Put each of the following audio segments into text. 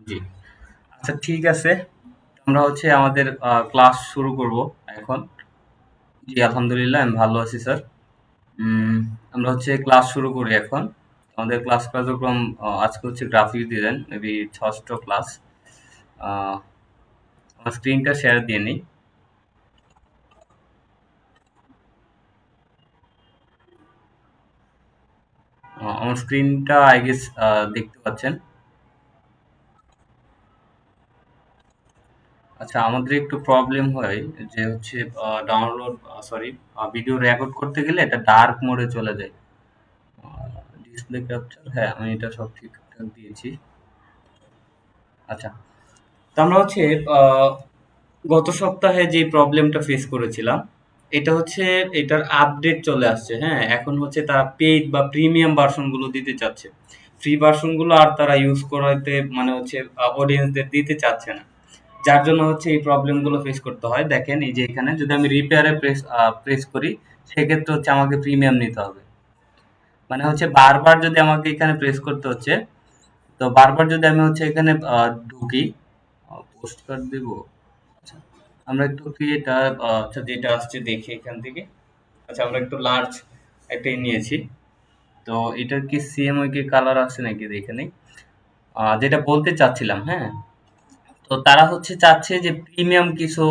জি। আচ্ছা ঠিক আছে। আমরা হচ্ছে আমাদের ক্লাস শুরু করব এখন। জি, আলহামদুলিল্লাহ আমি ভালো আছি স্যার। উম আমরা হচ্ছে ক্লাস শুরু করি এখন। আমাদের ক্লাস কার্যক্রম আজকে হচ্ছে গ্রাফিক ডিজাইন, মেবি ৬ষ্ঠ ক্লাস। আ আমার স্ক্রিনটা শেয়ার দিয়ে নেই। আমার স্ক্রিনটা আই গেস দেখতে পাচ্ছেন। আচ্ছা আমাদের একটু প্রবলেম হয় যে হচ্ছে ডাউনলোড সরি ভিডিও রেকর্ড করতে গেলে এটা ডার্ক মোডে চলে যায়। ডিসপ্লে ক্যাপচার, হ্যাঁ আমি এটা সব ঠিকঠাক দিয়েছি। আচ্ছা, তো আমরা হচ্ছে আহ, গত সপ্তাহে যে প্রবলেমটা ফেস করেছিলাম, এটা হচ্ছে এটার আপডেট চলে আসছে। হ্যাঁ, এখন হচ্ছে তারা পেইড বা প্রিমিয়াম ভার্সন গুলো দিতে চাচ্ছে। ফ্রি ভার্সন গুলো আর তারা ইউজ করাতে মানে হচ্ছে অডিয়েন্সদের দিতে চাচ্ছে না। যার জন্য হচ্ছে এই প্রবলেম গুলো ফেস করতে হয়। দেখেন এই যে এখানে যদি আমি রিপেয়ারে প্রেস করি, সেক্ষেত্রে হচ্ছে আমাকে প্রিমিয়াম নিতে হবে। মানে হচ্ছে বারবার যদি আমাকে এখানে প্রেস করতে হচ্ছে, তো বারবার যদি আমি হচ্ছে এখানে ঢুকি, পোস্ট কার্ড দিব। আচ্ছা, আমরা একটু ক্রিয়েট আচ্ছা যেটা আসছে দেখি এখান থেকে। আচ্ছা আমরা একটু লার্জ একটাই নিয়েছি। তো এটার কি সিএমওয়াই কালার আছে নাকি দেখে নেই। যেটা বলতে চাচ্ছিলাম, হ্যাঁ, তো তারা হচ্ছে চাচ্ছে যে প্রিমিয়াম কিছু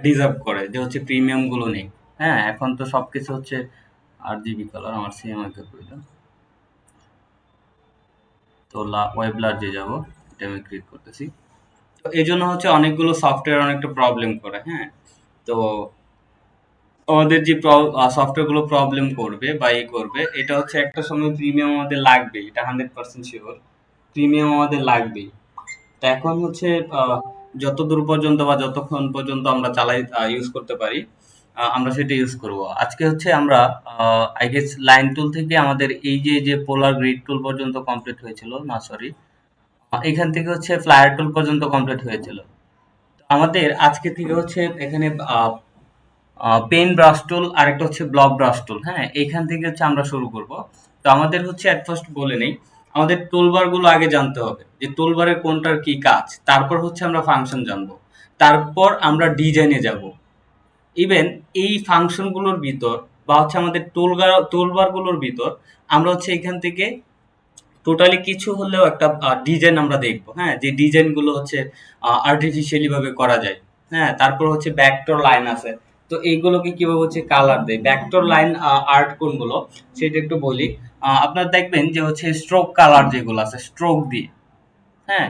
ডিজার্ভ করে যে হচ্ছে প্রিমিয়াম গুলো নেই। হ্যাঁ, এখন তো সবকিছু হচ্ছে আর জিবি কালার, আমার সিএমওয়াই কে প্রয়োজন। তো ওয়েব লার্জে যাব, এটা আমি ক্লিক করতেছি। তো এই জন্য হচ্ছে অনেকগুলো সফটওয়্যার অনেকটা প্রবলেম করে। হ্যাঁ, তো আমাদের যে সফটওয়্যার গুলো প্রবলেম করবে বা করবে, এটা হচ্ছে একটা সময় প্রিমিয়াম আমাদের লাগবে, এটা 100% শিওর। প্রিমিয়াম আমাদের লাগবেই। তো এখন হচ্ছে আহ, যতদূর পর্যন্ত বা যতক্ষণ পর্যন্ত আমরা চালাই ইউজ করতে পারি, আমরা সেটা ইউজ করব। আজকে হচ্ছে আমরা আই গেস লাইন টুল থেকে আমাদের এই যে যে পোলার গ্রিড টুল পর্যন্ত কমপ্লিট হয়েছিল, না সরি, এখান থেকে হচ্ছে ফ্লায়ার টুল পর্যন্ত কমপ্লিট হয়েছিল। তো আমাদের আজকে থেকে হচ্ছে এখানে পেন ব্রাশ টুল আর একটা হচ্ছে ব্লক ব্রাশ টুল। হ্যাঁ, এখান থেকে হচ্ছে আমরা শুরু করব। তো আমাদের হচ্ছে এট ফার্স্ট বলে নেই, আমাদের টুলবার গুলো আগে জানতে হবে যে টুলবারের কোনটার কি কাজ, তারপর হচ্ছে আমরা ফাংশন জানবো, তারপর আমরা ডিজাইনে যাব। ইভেন এই ফাংশন গুলোর ভিতর বা হচ্ছে আমাদের টুলবার গুলোর ভিতর আমরা হচ্ছে এখান থেকে টোটালি কিছু হলেও একটা ডিজাইন আমরা দেখবো। হ্যাঁ, যে ডিজাইন গুলো হচ্ছে আর্টিফিশিয়ালি ভাবে করা যায়। হ্যাঁ, তারপর হচ্ছে ব্যাকটোর লাইন আছে। তো এইগুলোকে কিভাবে হচ্ছে কালার দেয়, ব্যাকটোর লাইন আর্ট কোনগুলো সেটা একটু বলি। আপনারা দেখবেন যে হচ্ছে স্ট্রোক কালার যেগুলো আছে স্ট্রোক দিয়ে, হ্যাঁ,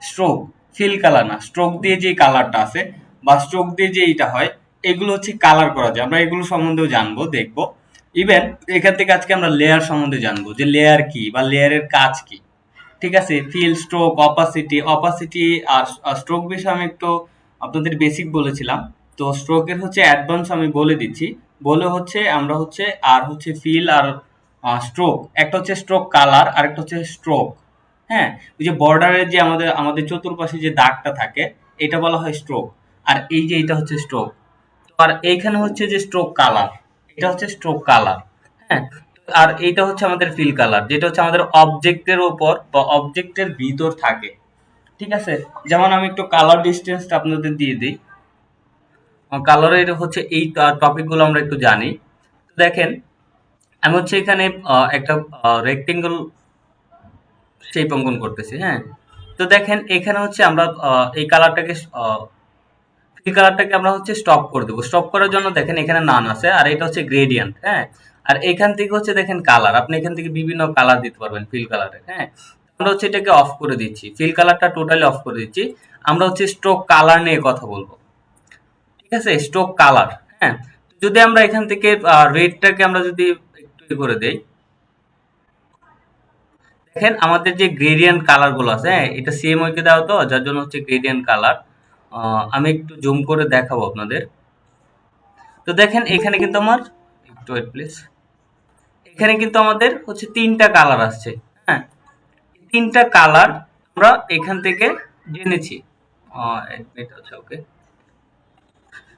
স্ট্রোক, ফিল কালার না, স্ট্রোক দিয়ে যে কালারটা আছে বা স্ট্রোক দিয়ে যে এইটা হয়, এগুলো হচ্ছে কালার করা যায়। আমরা এগুলো সম্বন্ধেও জানবো, দেখবো। ইভেন এখান থেকে আজকে আমরা লেয়ার সম্বন্ধে জানবো যে লেয়ার কি বা লেয়ারের কাজ কি। ঠিক আছে, ফিল, স্ট্রোক, অপাসিটি আর স্ট্রোক বিষয়ে আমি একটু আপনাদের বেসিক বলেছিলাম। তো স্ট্রোকের হচ্ছে অ্যাডভান্স আমি বলে দিচ্ছি। বলে হচ্ছে আমরা হচ্ছে আর হচ্ছে ফিল আর স্ট্রোক, একটা হচ্ছে স্ট্রোক কালার আর একটা হচ্ছে স্ট্রোক। হ্যাঁ, ওই যে বর্ডারের যে আমাদের আমাদের চতুর্পাশে যে দাগটা থাকে, এটা বলা হয় স্ট্রোক। আর এই যে এটা হচ্ছে স্ট্রোক। আর এইখানে হচ্ছে যে স্ট্রোক কালার, এটা হচ্ছে স্ট্রোক কালার। হ্যাঁ, আর এইটা হচ্ছে আমাদের ফিল কালার, যেটা হচ্ছে আমাদের অবজেক্টের উপর বা অবজেক্টের ভিতর থাকে। ঠিক আছে, যেমন আমি একটু কালার ডিস্টেন্সটা আপনাদের দিয়ে দিই। কালারের হচ্ছে এই টপিক গুলো আমরা একটু জানি। দেখেন আমি হচ্ছে এখানে একটা রেক্টেঙ্গল শেপ অঙ্কন করতেছি। হ্যাঁ, তো দেখেন এখানে হচ্ছে আমরা এই কালারটাকে ফিল কালারটাকে আমরা হচ্ছে স্টপ করে দেবো। স্টপ করার জন্য দেখেন এখানে নান আছে আর এটা হচ্ছে গ্রেডিয়েন্ট। হ্যাঁ, আর এখান থেকে হচ্ছে দেখেন কালার, আপনি এখান থেকে বিভিন্ন কালার দিতে পারবেন ফিল কালারের। হ্যাঁ, আমরা হচ্ছে এটাকে অফ করে দিচ্ছি, ফিল কালারটা টোটালি অফ করে দিচ্ছি। আমরা হচ্ছে স্ট্রোক কালার নিয়ে কথা বলবো। ঠিক আছে, স্ট্রোক কালার। হ্যাঁ, যদি আমরা এখান থেকে রেডটাকে আমরা যদি একটু করে দেই, দেখেন আমাদের যে গ্রেডিয়েন্ট কালার গুলো আছে, হ্যাঁ, এটা সেম ওইকে দেওয়া, তো যার জন্য হচ্ছে গ্রেডিয়েন্ট কালার। আমি একটু জুম করে দেখাবো আপনাদের। তো দেখেন এখানে কিন্তু আমার, একটু ওয়েট প্লিজ, এখানে কিন্তু আমাদের হচ্ছে তিনটা কালার আসছে। হ্যাঁ, তিনটা কালার আমরা এখান থেকে জেনেছি। এটা হচ্ছে ওকে।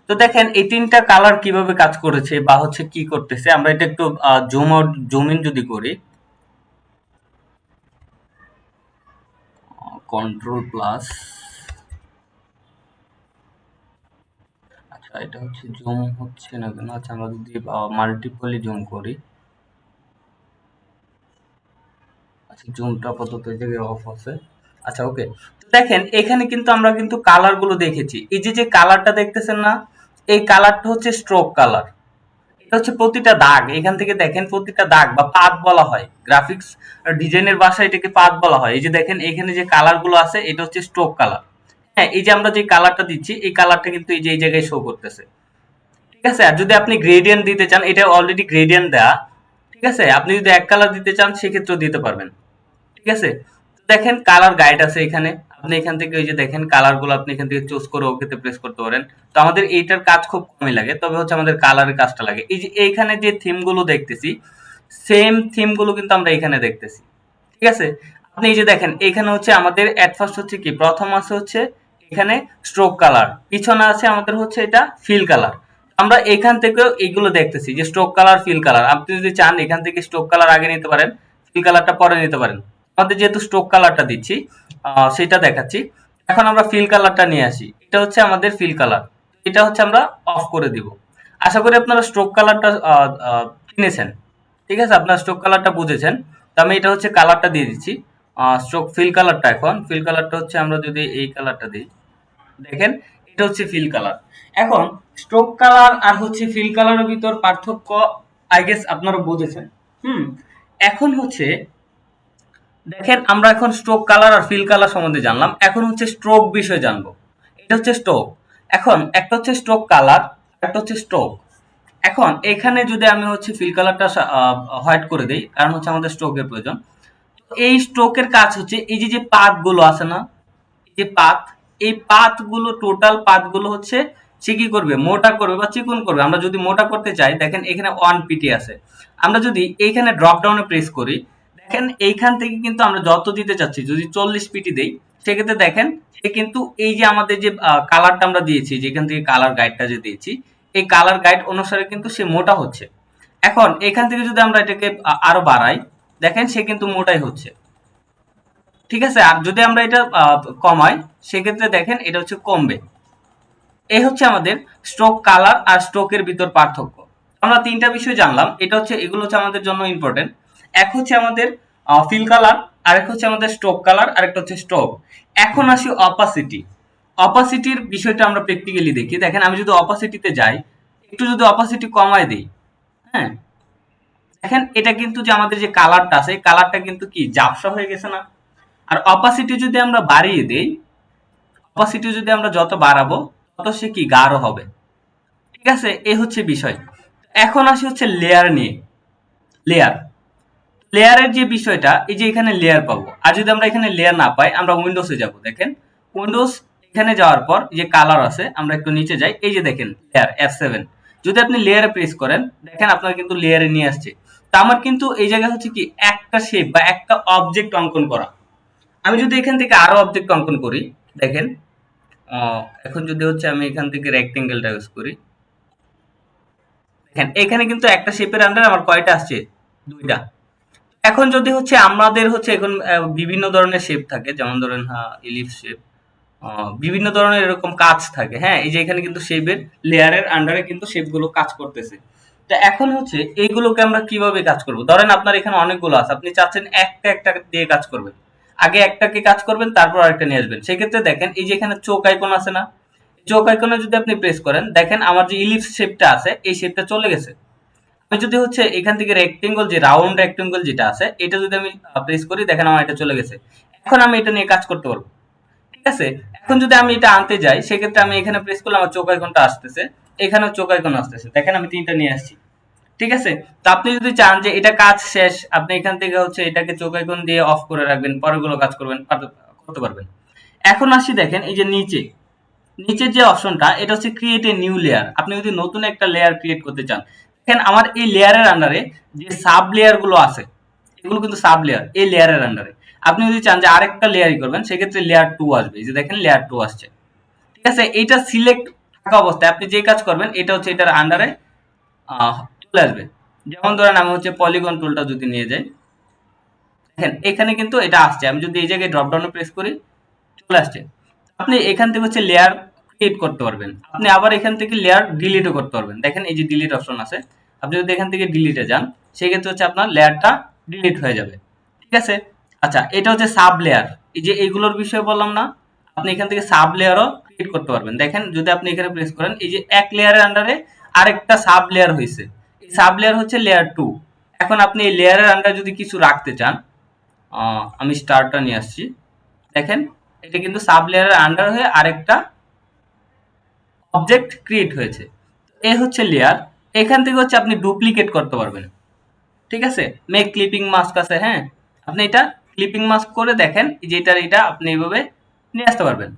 তো দেখেন এই তিনটা কালার কিভাবে কাজ করেছে বা হচ্ছে কি করতেছে, আমরা এটা একটু জুম আউট জুম ইন যদি করি, কন্ট্রোল প্লাস, আচ্ছা এটা হচ্ছে জুম হচ্ছে না কেন, আচ্ছা আমরা যদি মাল্টিপলি জুম করি, আচ্ছা জুমটা আপাতত এই জায়গায় অফ আছে। আচ্ছা ওকে, দেখেন এখানে কিন্তু আমরা কিন্তু কালার গুলো দেখেছি, এই যে যে কালারটা দেখতেছেন না, এই কালারটা হচ্ছে স্ট্রোক কালার। এটা হচ্ছে প্রতিটা দাগ, এখান থেকে দেখেন প্রতিটা দাগ বা পাত বলা হয়, গ্রাফিক্স ডিজাইনের ভাষায় এটাকে পাত বলা হয়। এই যে দেখেন এখানে যে কালার গুলো আছে এটা হচ্ছে স্ট্রোক কালার। হ্যাঁ, এই যে আমরা যে কালারটা দিচ্ছি এই কালারটা কিন্তু এই যে এই জায়গায় শো করতেছে। ঠিক আছে, আর যদি আপনি গ্রেডিয়েন্ট দিতে চান, এটা অলরেডি গ্রেডিয়েন্ট দেয়া। ঠিক আছে, আপনি যদি এক কালার দিতে চান সেক্ষেত্রেও দিতে পারবেন। ঠিক আছে, দেখেন কালার গাইড আছে এখানে, আপনি এখান থেকে ওই যে দেখেন কালার গুলো আপনি এখান থেকে চুজ করে ওকেতে প্রেস করতে পারেন। তো আমাদের এইটার কাজ খুব কমই লাগে, তবে হচ্ছে আমাদের কালারের কাজটা লাগে। এই যে এইখানে যে থিম গুলো দেখতেছি, সেম থিম গুলো কিন্তু আমরা এখানে দেখতেছি। ঠিক আছে, আপনি এই যে দেখেন এখানে হচ্ছে আমাদের এট ফার্স্ট হচ্ছে কি, প্রথম আছে হচ্ছে এখানে স্ট্রোক কালার, পিছনে আছে আমাদের হচ্ছে এটা ফিল কালার। আমরা এখান থেকেও এইগুলো দেখতেছি যে স্ট্রোক কালার, ফিল কালার। আপনি যদি চান এখান থেকে স্ট্রোক কালার আগে নিতে পারেন, ফিল কালারটা পরে নিতে পারেন। আমাদের যেহেতু স্ট্রোক কালারটা দিচ্ছি, সেটা দেখাচ্ছি। এখন আমরা ফিল কালারটা নিয়ে আসি, এটা হচ্ছে আমাদের ফিল কালার, এটা হচ্ছে আমরা অফ করে দিব। আশা করি আপনারা স্ট্রোক কালারটা কিনেছেন। ঠিক আছে, আপনার স্ট্রোক কালারটা বুঝেছেন। তো আমি এটা হচ্ছে কালারটা দিয়ে দিচ্ছি, স্ট্রোক ফিল কালারটা। এখন ফিল কালারটা হচ্ছে আমরা যদি এই কালারটা দিই, দেখেন এটা হচ্ছে ফিল কালার। এখন স্ট্রোক কালার আর হচ্ছে ফিল কালারের ভিতর পার্থক্য আই গেস আপনারা বুঝেছেন। হুম, এখন হচ্ছে দেখেন আমরা এখন স্ট্রোক কালার আর ফিল কালার সম্বন্ধে জানলাম, এখন হচ্ছে স্ট্রোক বিষয়ে জানবো। এটা হচ্ছে স্ট্রোক। এখন একটা হচ্ছে স্ট্রোক কালার, একটা হচ্ছে স্ট্রোক। এখন এখানে যদি আমি হচ্ছে ফিল কালারটা হোয়াইট করে দেই, কারণ হচ্ছে আমাদের স্ট্রোকের প্রয়োজন। এই স্ট্রোকের কাজ হচ্ছে এই যে যে পাত গুলো আছে না, এই যে পাত, এই পাত গুলো, টোটাল পাত গুলো হচ্ছে সে কি করবে, মোটা করবে বা চিকন করবে। আমরা যদি মোটা করতে চাই, দেখেন এখানে 1 পিটি আছে, আমরা যদি এইখানে ড্রপ ডাউনে প্রেস করি, দেখেন এইখান থেকে কিন্তু আমরা যত দিতে চাচ্ছি, যদি 40 পিটি দেই, সেক্ষেত্রে দেখেন সে কিন্তু এই যে আমাদের যে কালারটা আমরা দিয়েছি, যেখান থেকে কালার গাইডটা যে দিয়েছি, এই কালার গাইড অনুসারে কিন্তু সে মোটা হচ্ছে। এখন এখান থেকে যদি আমরা এটাকে আরো বাড়াই, দেখেন সে কিন্তু মোটাই হচ্ছে। ঠিক আছে, আর যদি আমরা এটা কমাই, সেক্ষেত্রে দেখেন এটা হচ্ছে কমবে। এই হচ্ছে আমাদের স্ট্রোক কালার আর স্ট্রোকের ভিতর পার্থক্য। আমরা তিনটা বিষয় জানলাম, এটা হচ্ছে এগুলো হচ্ছে আমাদের জন্য ইম্পর্টেন্ট। এক হচ্ছে আমাদের ফিল কালার, আরেক হচ্ছে আমাদের স্ট্রোক কালার, আরেকটা হচ্ছে স্ট্রোক। এখন আসি অপাসিটি। অপাসিটির বিষয়টা আমরা প্র্যাকটিক্যালি দেখি। দেখেন আমি যদি অপাসিটিতে যাই, একটু যদি অপাসিটি কমায় দিই, হ্যাঁ, দেখেন এটা কিন্তু যে আমাদের যে কালারটা আছে, কালারটা কিন্তু কি ঝাপসা হয়ে গেছে না। আর অপাসিটি যদি আমরা বাড়িয়ে দেই, অপাসিটি যদি আমরা যত বাড়াবো তত সে কি গাঢ় হবে। ঠিক আছে, এই হচ্ছে বিষয়। এখন আসি হচ্ছে লেয়ার নিয়ে। লেয়ার, লেয়ারের যে বিষয়টা, এই যে এখানে লেয়ার পাবো, আর যদি আমরা এখানে লেয়ার না পাই, আমরা উইন্ডোজে যাব। দেখেন উইন্ডোজ, এখানে যাওয়ার পর যে কালার আছে, আমরা একটু নিচে যাই, এই যে দেখেন লেয়ার F7, যদি আপনি লেয়ারে প্রেস করেন, দেখেন আপনার কিন্তু লেয়ারে নিয়ে আসছে। তা আমার কিন্তু এই জায়গায় হচ্ছে কি একটা শেপ বা একটা অবজেক্ট অঙ্কন করা। আমি যদি এখান থেকে আরো অবজেক্ট অঙ্কন করি, দেখেন এখন যদি হচ্ছে আমি এখান থেকে রেক্টেঙ্গেলটা ইউজ করি, দেখেন এখানে কিন্তু একটা শেপের আন্ডারে আমার কয়টা আসছে, দুইটা। এখন যদি হচ্ছে আমাদের হচ্ছে এখন বিভিন্ন ধরনের শেপ থাকে, যেমন ধরেন ইলিপস শেপ, বিভিন্ন ধরনের এরকম কাজ থাকে। হ্যাঁ, এই যে এখানে কিন্তু শেপের লেয়ারের আন্ডারে কিন্তু শেপগুলো কাজ করতেছে। তো এখন হচ্ছে এইগুলোকে আমরা কিভাবে কাজ করব, ধরেন আপনার এখানে অনেকগুলো আছে, আপনি চাচ্ছেন একটা একটা দিয়ে কাজ করবেন, আগে একটাকে কাজ করবেন তারপর আরেকটা নিয়ে আসবেন। সেক্ষেত্রে দেখেন এই যে এখানে চোখ আইকন আছে না, চোখ আইকনে যদি আপনি প্রেস করেন, দেখেন আমার যে ইলিপস শেপটা আছে এই শেপটা চলে গেছে। আমি যদি হচ্ছে এখান থেকে রেক্টেঙ্গল, যে রাউন্ড রেক্টেঙ্গল যেটা আছে, এটা যদি আমি প্রেস করি, দেখেন আমার এটা চলে গেছে। এখন আমি এটা নিয়ে কাজ করতে পারবো। ঠিক আছে, এখন যদি আমি এটা আনতে যাই, সেক্ষেত্রে আমি এখানে প্রেস করলে আমার চোখ আইকনটা আসতেছে, এখানেও চোখ আইকন আসতেছে, দেখেন আমি তিনটা নিয়ে আসছি। ঠিক আছে, তো আপনি যদি চান যে এটা কাজ শেষ, আপনি এখান থেকে হচ্ছে এটাকে চোখ আইকন দিয়ে অফ করে রাখবেন, পরেরগুলো কাজ করবেন, করতে পারবেন। এখন আসি দেখেন এই যে নিচে, নিচের যে অপশনটা, এটা হচ্ছে ক্রিয়েট এ নিউ লেয়ার। আপনি যদি নতুন একটা লেয়ার ক্রিয়েট করতে চান, দেখেন আমার এই লেয়ারের আন্ডারে যে সাব লেয়ার গুলো আছে, এগুলো কিন্তু সাব লেয়ার, এই লেয়ারের আন্ডারে। আপনি যদি চান যে আরেকটা লেয়ারই করবেন, সেক্ষেত্রে লেয়ার 2 আসবে, এই যে দেখেন লেয়ার 2 আসছে। ঠিক আছে, এইটা সিলেক্ট থাকা অবস্থায় আপনি যে কাজ করবেন, এটা হচ্ছে এটার আন্ডারে চলে আসবে। যেমন ধরেন আমি হচ্ছে পলিগন টুলটা যদি নিয়ে যাই, দেখেন এখানে কিন্তু এটা আসছে। আমি যদি এই জায়গায় ড্রপ ডাউনে প্রেস করি, চলে আসছে। আপনি এখান থেকে হচ্ছে লেয়ার ক্রিয়েট করতে পারবেন, আপনি আবার এখান থেকে লেয়ার ডিলিটও করতে পারবেন। দেখেন এই যে ডিলিট অপশন আছে, আপনি যদি এখান থেকে ডিলিটে যান সেক্ষেত্রে হচ্ছে আপনার লেয়ারটা ডিলিট হয়ে যাবে, ঠিক আছে। আচ্ছা, এটা হচ্ছে সাব লেয়ার। এই যে এইগুলোর বিষয়ে বললাম না, আপনি এখান থেকে সাব লেয়ারও ক্রিয়েট করতে পারবেন। দেখেন যদি আপনি এখানে প্রেস করেন, এই যে এক লেয়ারের আন্ডারে আরেকটা সাব লেয়ার হয়েছে, এই সাব লেয়ার হচ্ছে লেয়ার 2। এখন আপনি এই লেয়ারের আন্ডারে যদি কিছু রাখতে চান, আমি স্টারটা নিয়ে আসছি, দেখেন এটা কিন্তু সাব লেয়ারের আন্ডার হয়ে আরেকটা অবজেক্ট ক্রিয়েট হয়েছে। এই হচ্ছে লেয়ার। এখান থেকে হচ্ছে আপনি ডুপ্লিকেট করতে পারবেন, ঠিক আছে। মেক ক্লিপিং মাস্ক আছে, হ্যাঁ, আপনি এটা ক্লিপিং মাস্ক করে দেখেন যে এটা আপনি এইভাবে নিয়ে আসতে পারবেন।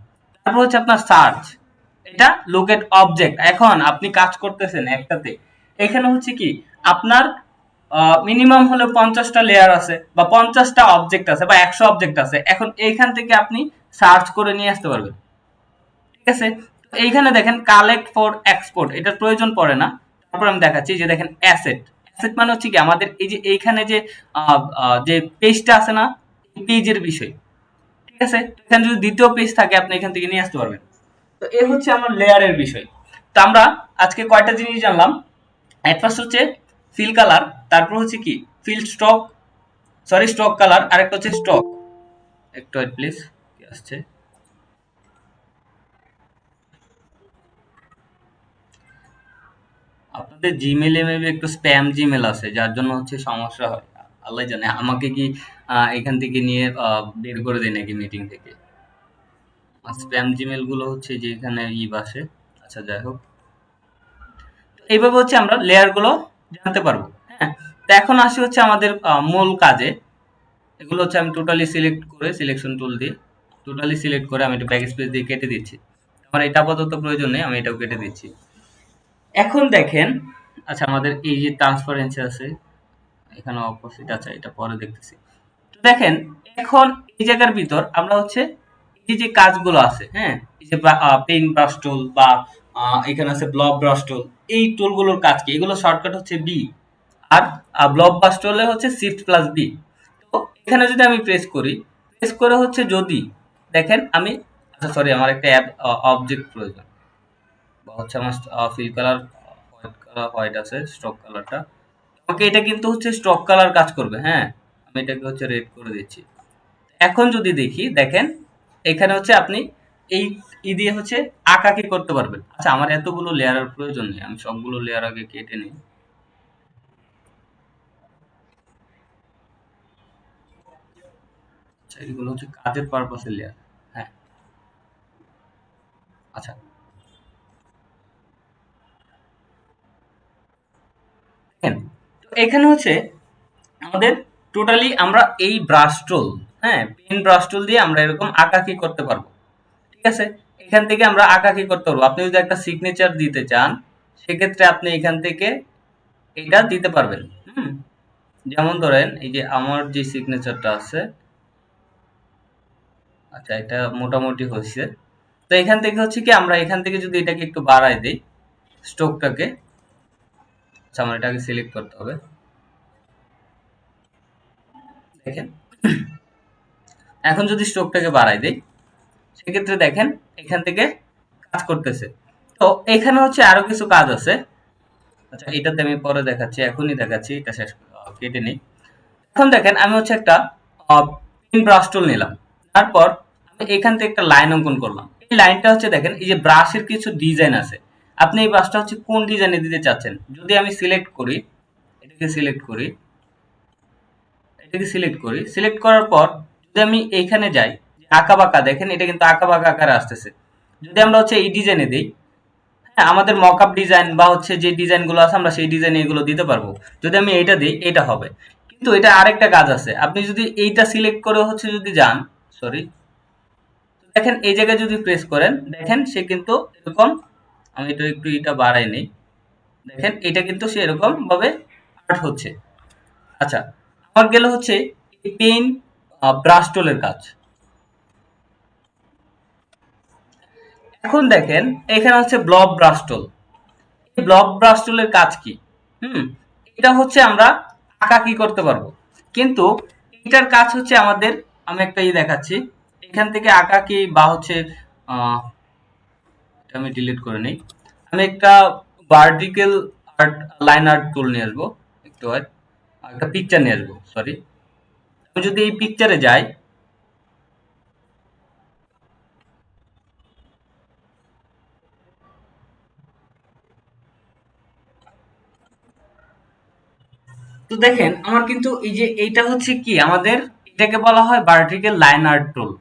তারপর হচ্ছে আপনার সার্চ, এটা লোকেট অবজেক্ট। এখন আপনি কাজ করতেছেন একটাতে, এখানে হচ্ছে কি আপনার মিনিমাম হলে 50টা লেয়ার আছে বা 50টা অবজেক্ট আছে বা 100 অবজেক্ট আছে। এখন এইখান থেকে আপনি সার্চ করে নিয়ে আসতে পারবেন, ঠিক আছে। এইখানে দেখেন কালেক্ট ফর এক্সপোর্ট, এটার প্রয়োজন পড়ে না। তারপর আমি দেখাচ্ছি যে দেখেন অ্যাসেট। অ্যাসেট মানে হচ্ছে কি আমাদের এই যে এইখানে যে যে পেজটা আছে না, এই পেজের বিষয়, ঠিক আছে। এখানে যদি দ্বিতীয় পেজ থাকে আপনি এখান থেকে নিয়ে আসতে পারবেন। তো এই হচ্ছে আমার লেয়ারের বিষয়। তো আমরা আজকে কয়টা জিনিস জানলাম। এট ফার্স্ট হচ্ছে ফিল কালার, তারপর হচ্ছে কি fill stroke, sorry stroke colour, আরেকটা হচ্ছে স্টক। একটু ওয়েট প্লিজ, কি আসছে। আপনাদের জিমেলে মেবি একটু স্প্যাম জিমেল আছে, যার জন্য হচ্ছে সমস্যা হয়। আল্লাহ জানে আমাকে কি এখান থেকে নিয়ে বের করে দেয় নাকি মিটিং থেকে। স্প্যাম জিমেল গুলো হচ্ছে যে এখানে বাসে। আচ্ছা যাই হোক, এইভাবে হচ্ছে আমরা লেয়ার গুলো জানতে পারবো, হ্যাঁ। তো এখন আসি হচ্ছে আমাদের মূল কাজে। এগুলো হচ্ছে আমি টোটালি সিলেক্ট করে সিলেকশন টুল দিয়ে টোটালি সিলেক্ট করে আমি এটা ব্যাক স্পেস দিয়ে কেটে দিচ্ছি। আমার এটা আপাতত প্রয়োজন নেই, আমি এটাও কেটে দিচ্ছি। এখন দেখেন, আচ্ছা আমাদের এই যে ট্রান্সপারেন্সি আছে এখানে অপোজিট, আচ্ছা এটা পরে দেখতেছি। তো দেখেন এখন এই জায়গার ভিতর আমরা হচ্ছে এই যে কাজগুলো আছে, হ্যাঁ, এই যে পেইন্ট ব্রাশ টুল বা এখানে আছে ব্লক ব্রাশ টুল, এই টুলগুলোর কাজ কি? এগুলো শর্টকাট হচ্ছে বি, আর ব্লক ব্রাশ টুলে হচ্ছে শিফট প্লাস বি। তো এখানে যদি আমি প্রেস করি, প্রেস করে হচ্ছে যদি দেখেন আমি, আচ্ছা সরি আমার একটা অ্যাপ অবজেক্ট প্রয়োজন, বা হচ্ছে আমার ফিল কালার হোয়াইট আছে, স্ট্রোক কালারটা ওকে, এটা কিন্তু হচ্ছে স্ট্রোক কালার কাজ করবে, হ্যাঁ। আমি এটাকে হচ্ছে রেড করে দিচ্ছি। এখন যদি দেখি দেখেন এখানে হচ্ছে আপনি এই দিয়ে হচ্ছে আঁকাকি করতে পারবেন। আচ্ছা আমার এতগুলো লেয়ারের প্রয়োজন নেই, আমি সবগুলো লেয়ার আগে কেটে নিই। আচ্ছা এগুলো হচ্ছে কাজের পারপাসের লেয়ার, হ্যাঁ। আচ্ছা দেখেন, তো এখানে হচ্ছে আমাদের টোটালি আমরা এই ব্রাশ টুল, হ্যাঁ, পেন ব্রাশ টুল দিয়ে আমরা এরকম আঁকাকি করতে পারবো, ঠিক আছে। এখান থেকে আমরা আঁকাকি করতে পারবো। আপনি যদি একটা সিগনেচার দিতে চান সেক্ষেত্রে আপনি এখান থেকে এটা দিতে পারবেন, হুম। যেমন ধরেন এই যে আমার যে সিগনেচারটা আছে, আচ্ছা এটা মোটামুটি হয়েছে। তো এখান থেকে হচ্ছে কি আমরা এখান থেকে যদি এটাকে একটু বাড়াই দিই স্ট্রোকটাকে, আচ্ছা আমার এটাকে সিলেক্ট করতে হবে। দেখেন এখন যদি স্ট্রোকটাকে বাড়াই দিই সেক্ষেত্রে দেখেন এখান থেকে কাজ করতেছে। তো এখানে হচ্ছে আরো কিছু কাজ আছে। আচ্ছা এটাতে আমি পরে দেখাচ্ছি, এখনই দেখাচ্ছি, এটা শেষ কেটে নিই। এখন দেখেন আমি হচ্ছে একটা পেন ব্রাশ টুল নিলাম, তারপর আমি এখান থেকে একটা লাইন অঙ্কন করলাম। এই লাইনটা হচ্ছে দেখেন এই যে ব্রাশের কিছু ডিজাইন আছে, আপনি এই ব্রাশটা হচ্ছে কোন ডিজাইনে দিতে চাচ্ছেন। যদি আমি সিলেক্ট করি, এটাকে সিলেক্ট করি, সিলেক্ট করার পর যদি আমি এইখানে যাই আঁকা বাঁকা, দেখেন এটা কিন্তু আঁকা বাঁকা আকারে আসতেছে। যদি আমরা হচ্ছে এই ডিজাইনে দিই, হ্যাঁ আমাদের মকআপ ডিজাইন বা হচ্ছে যে ডিজাইন গুলো আছে আমরা সেই ডিজাইনে এগুলো দিতে পারবো। যদি আমি এইটা দিই এটা হবে, কিন্তু এটা আরেকটা কাজ আছে। আপনি যদি এইটা সিলেক্ট করে হচ্ছে যদি যান, সরি, দেখেন এই জায়গায় যদি প্রেস করেন দেখেন সে কিন্তু এরকম, আমি এটা একটু এটা বাড়াই নেই, দেখেন এটা কিন্তু সে এরকম ভাবে আর্ট হচ্ছে। আচ্ছা আমার গেল হচ্ছে এই পেন ব্রাশ টুলের কাজ। এখন দেখেন এখানে হচ্ছে ব্লক ব্রাশ টুল। এই ব্লক ব্রাশ টুলের কাজ কি? হুম, এটা হচ্ছে আমরা আঁকাকি করতে পারবো, কিন্তু এটার কাজ হচ্ছে আমাদের, আমি একটা দেখাচ্ছি। এখান থেকে আঁকা কি বা হচ্ছে আহ, এটা আমি ডিলিট করে নিই। আমি একটা ভার্টিক্যাল আর্ট লাইন আর্ট টুল নিয়ে আসবো, একটু একটা পিকচার নিয়ে আসবো, সরি। আমি যদি এই পিকচারে যাই, তো দেখেন আমার কিন্তু এই যে এইটা হচ্ছে কি আমাদের, এটাকে বলা হয় ভার্টিক্যাল লাইন আর্ট টুল।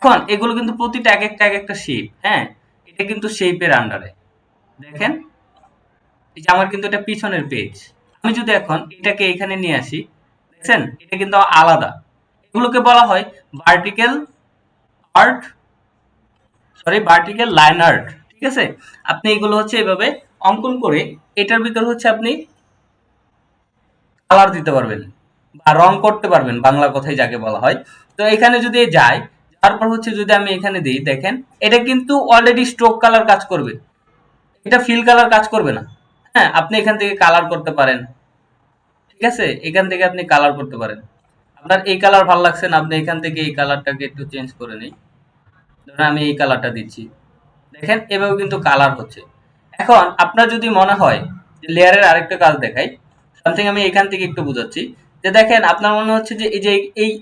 এখন এগুলো কিন্তু প্রতিটা এক একটা শেপ, হ্যাঁ, এটা কিন্তু শেপের আন্ডারে। দেখেন এই যে আমার কিন্তু এটা পিছনের পেজ। আমি যদি এখন এটাকে এখানে নিয়ে আসি, দেখছেন এটা কিন্তু আলাদা। এগুলোকে বলা হয় vertical art, sorry vertical line art. ঠিক আছে, আপনি এগুলো হচ্ছে এভাবে অঙ্কন করে এটার ভিতর হচ্ছে আপনি কালার দিতে পারবেন বা রং করতে পারবেন, বাংলা কথায় যাকে বলা হয়। তো এখানে যদি যাই, তারপর হচ্ছে যদি আমি এখানে দিই, দেখেন এটা কিন্তু অলরেডি স্ট্রোক কালার কাজ করবে, এটা ফিল কালার কাজ করবে না। হ্যাঁ, আপনি এখান থেকে কালার করতে পারেন। ঠিক আছে, এখান থেকে আপনি কালার করতে পারেন। আপনার এই কালার ভালো লাগছে না, আপনি এখান থেকে এই কালারটাকে একটু চেঞ্জ করে নিই। ধরুন আমি এই কালারটা দিচ্ছি, দেখেন এভাবে কিন্তু কালার হচ্ছে। এখন আপনার যদি মনে হয় যে লেয়ারের আরেকটা কাজ দেখাই, সামথিং আমি এখান থেকে একটু বুঝাচ্ছি। যে দেখেন আপনার মনে হচ্ছে যে এই যে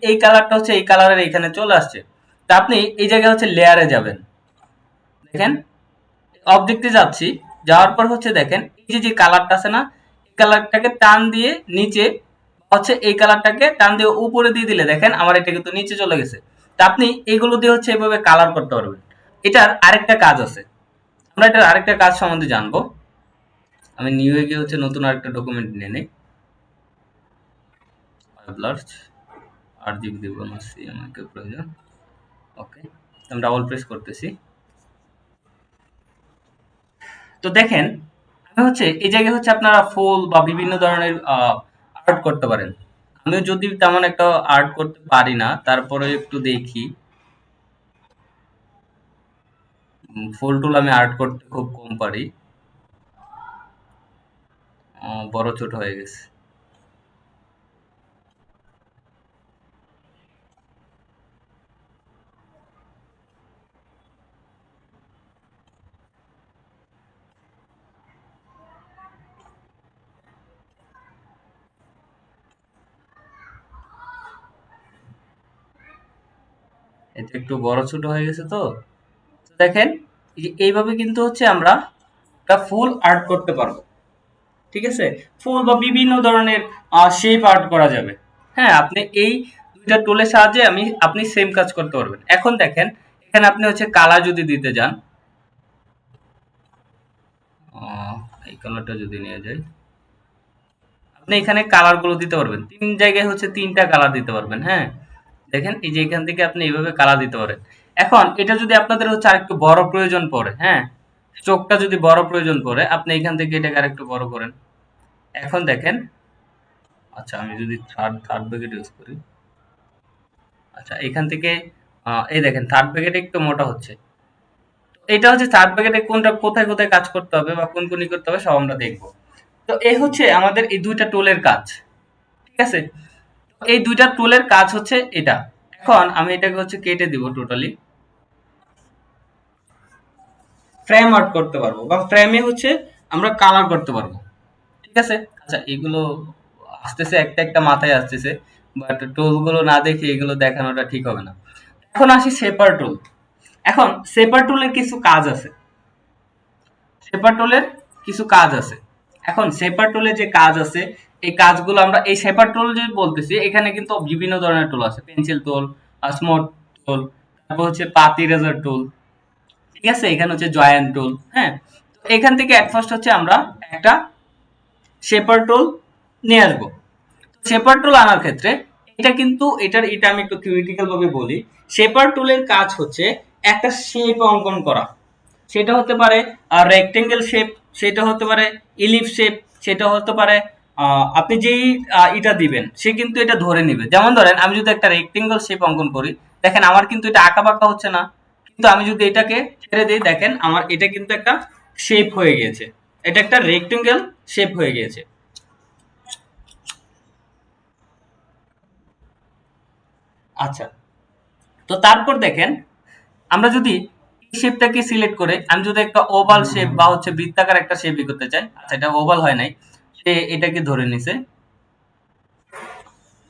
এই কালারটা হচ্ছে এই কালারের এখানে চলে আসছে, তা আপনি এই জায়গায় হচ্ছে লেয়ারে যাবেন। দেখেন অবজেক্টে যাচ্ছি, যাওয়ার পর হচ্ছে দেখেন এই যে যে কালারটা আছে না, এই কালারটাকে টান দিয়ে নিচে, হচ্ছে এই কালারটাকে টান দিয়ে উপরে দিয়ে দিলে দেখেন আমার এটা কিন্তু নিচে চলে গেছে। তা আপনি এগুলো দিয়ে হচ্ছে এভাবে কালার করতে পারবেন। এটার আরেকটা কাজ আছে, আমরা এটার আরেকটা কাজ সম্বন্ধে জানবো। আমি নিউ এ গিয়ে হচ্ছে নতুন আরেকটা ডকুমেন্ট নিয়ে নিই। লার্জ 8 GB দিব না, আমাকে প্রয়োজন। ওকে, আমি ডাবল প্রেস করতেছি। তো দেখেন আমি হচ্ছে এই জায়গায় হচ্ছে আপনারা ফুল বা বিভিন্ন ধরনের আর্ট করতে পারেন। আমিও যদি তেমন একটা আর্ট করতে পারি না, তারপরে একটু দেখি। ফুল টুল আমি আর্ট করতে খুব কম পারি, বড় ছোট হয়ে গেছে। এটা একটু বড় ছোট হয়ে গেছে। তো তো দেখেন এই যে এইভাবে কিন্তু হচ্ছে আমরা একটা ফুল আর্ট করতে পারবো। ঠিক আছে, ফুল বা বিভিন্ন ধরনের শেপ আর্ট করা যাবে। হ্যাঁ, আপনি এই দুইটা টুলের সাহায্যে আপনি সেম কাজ করতে পারবেন। এখন দেখেন এখানে আপনি হচ্ছে কালার যদি দিতে যান, আহ, এই কালারটা যদি নিয়ে যাই, আপনি এখানে কালার গুলো দিতে পারবেন। তিন জায়গায় হচ্ছে তিনটা কালার দিতে পারবেন। হ্যাঁ, দেখেন এই যে এখান থেকে আপনি এইভাবে কালার দিতে পারেন। এখন এটা যদি আপনাদের হচ্ছে আরেকটু বড় প্রয়োজন পড়ে, হ্যাঁ, চোখটা যদি বড় প্রয়োজন পড়ে, আপনি এখান থেকে এটাকে আরেকটু বড় করেন। এখন দেখেন, আচ্ছা আমি যদি থার্ড থার্ড ব্র্যাকেট ইউজ করি, আচ্ছা এখান থেকে এই দেখেন থার্ড ব্র্যাকেট একটু মোটা হচ্ছে। এটা হচ্ছে থার্ড ব্র্যাকেটে কোনটা কোথায় কোথায় কাজ করতে হবে বা কোন কোন করতে হবে সব আমরা দেখবো। তো এই হচ্ছে আমাদের এই দুইটা টুলের কাজ। ঠিক আছে, এই দুইটা টুলের কাজ হচ্ছে এটা। এখন আমি এটাকে হচ্ছে কেটে দিব টোটালি, ফ্রেম আউট করতে পারবো বা ফ্রেমে হচ্ছে আমরা কালার করতে পারবো। ঠিক আছে, আচ্ছা এগুলো আসতেছে একটা একটা মাথায় আসতেছে, বাট টুল গুলো না দেখে এগুলো দেখানোটা ঠিক হবে না। এখন আসি শেপার টুল। এখন শেপার টুলের কিছু কাজ আছে, শেপার টুলের কিছু কাজ আছে। এখন শেপার টুলের যে কাজ আছে, এই কাজগুলো আমরা এই শেপার টুল যে বলতেছি, এখানে কিন্তু বিভিন্ন ধরনের টুল আছে, পেন্সিল টুল, স্মুথ টুল, তারপর হচ্ছে পাত ইরেজার টুল। ঠিক আছে, এখানে হচ্ছে জয়েন্ট টুল। হ্যাঁ, তো এখান থেকে এট ফার্স্ট হচ্ছে আমরা একটা শেপার টুল নিয়ে আসবো। শেপার টুল আনার ক্ষেত্রে এটা আমি একটু থিওরিটিক্যাল ভাবে বলি। শেপার টুলের কাজ হচ্ছে একটা শেপ অঙ্কন করা। সেটা হতে পারে রেক্টেঙ্গেল শেপ, সেটা হতে পারে ইলিপ শেপ, সেটা হতে পারে আপনি যেই এটা দিবেন সে কিন্তু এটা ধরে নিবে। যেমন ধরেন আমি যদি একটা রেক্টেঙ্গেল শেপ অঙ্কন করি, দেখেন আমার কিন্তু এটা আঁকা বাঁকা হচ্ছে না, কিন্তু আমি যদি এটাকে ছেড়ে দিই, দেখেন আমার এটা কিন্তু একটা শেপ হয়ে গিয়েছে, এটা একটা রেক্টেঙ্গেল শেপ হয়ে গিয়েছে। আচ্ছা, তো তারপর দেখেন আমরা যদি এই শেপটাকে সিলেক্ট করে আমি যদি একটা ওভাল শেপ বা হচ্ছে বৃত্তাকার একটা শেপ করতে চাই, আচ্ছা এটা ওভাল হয় নাই, সে এটাকে ধরে নিছে,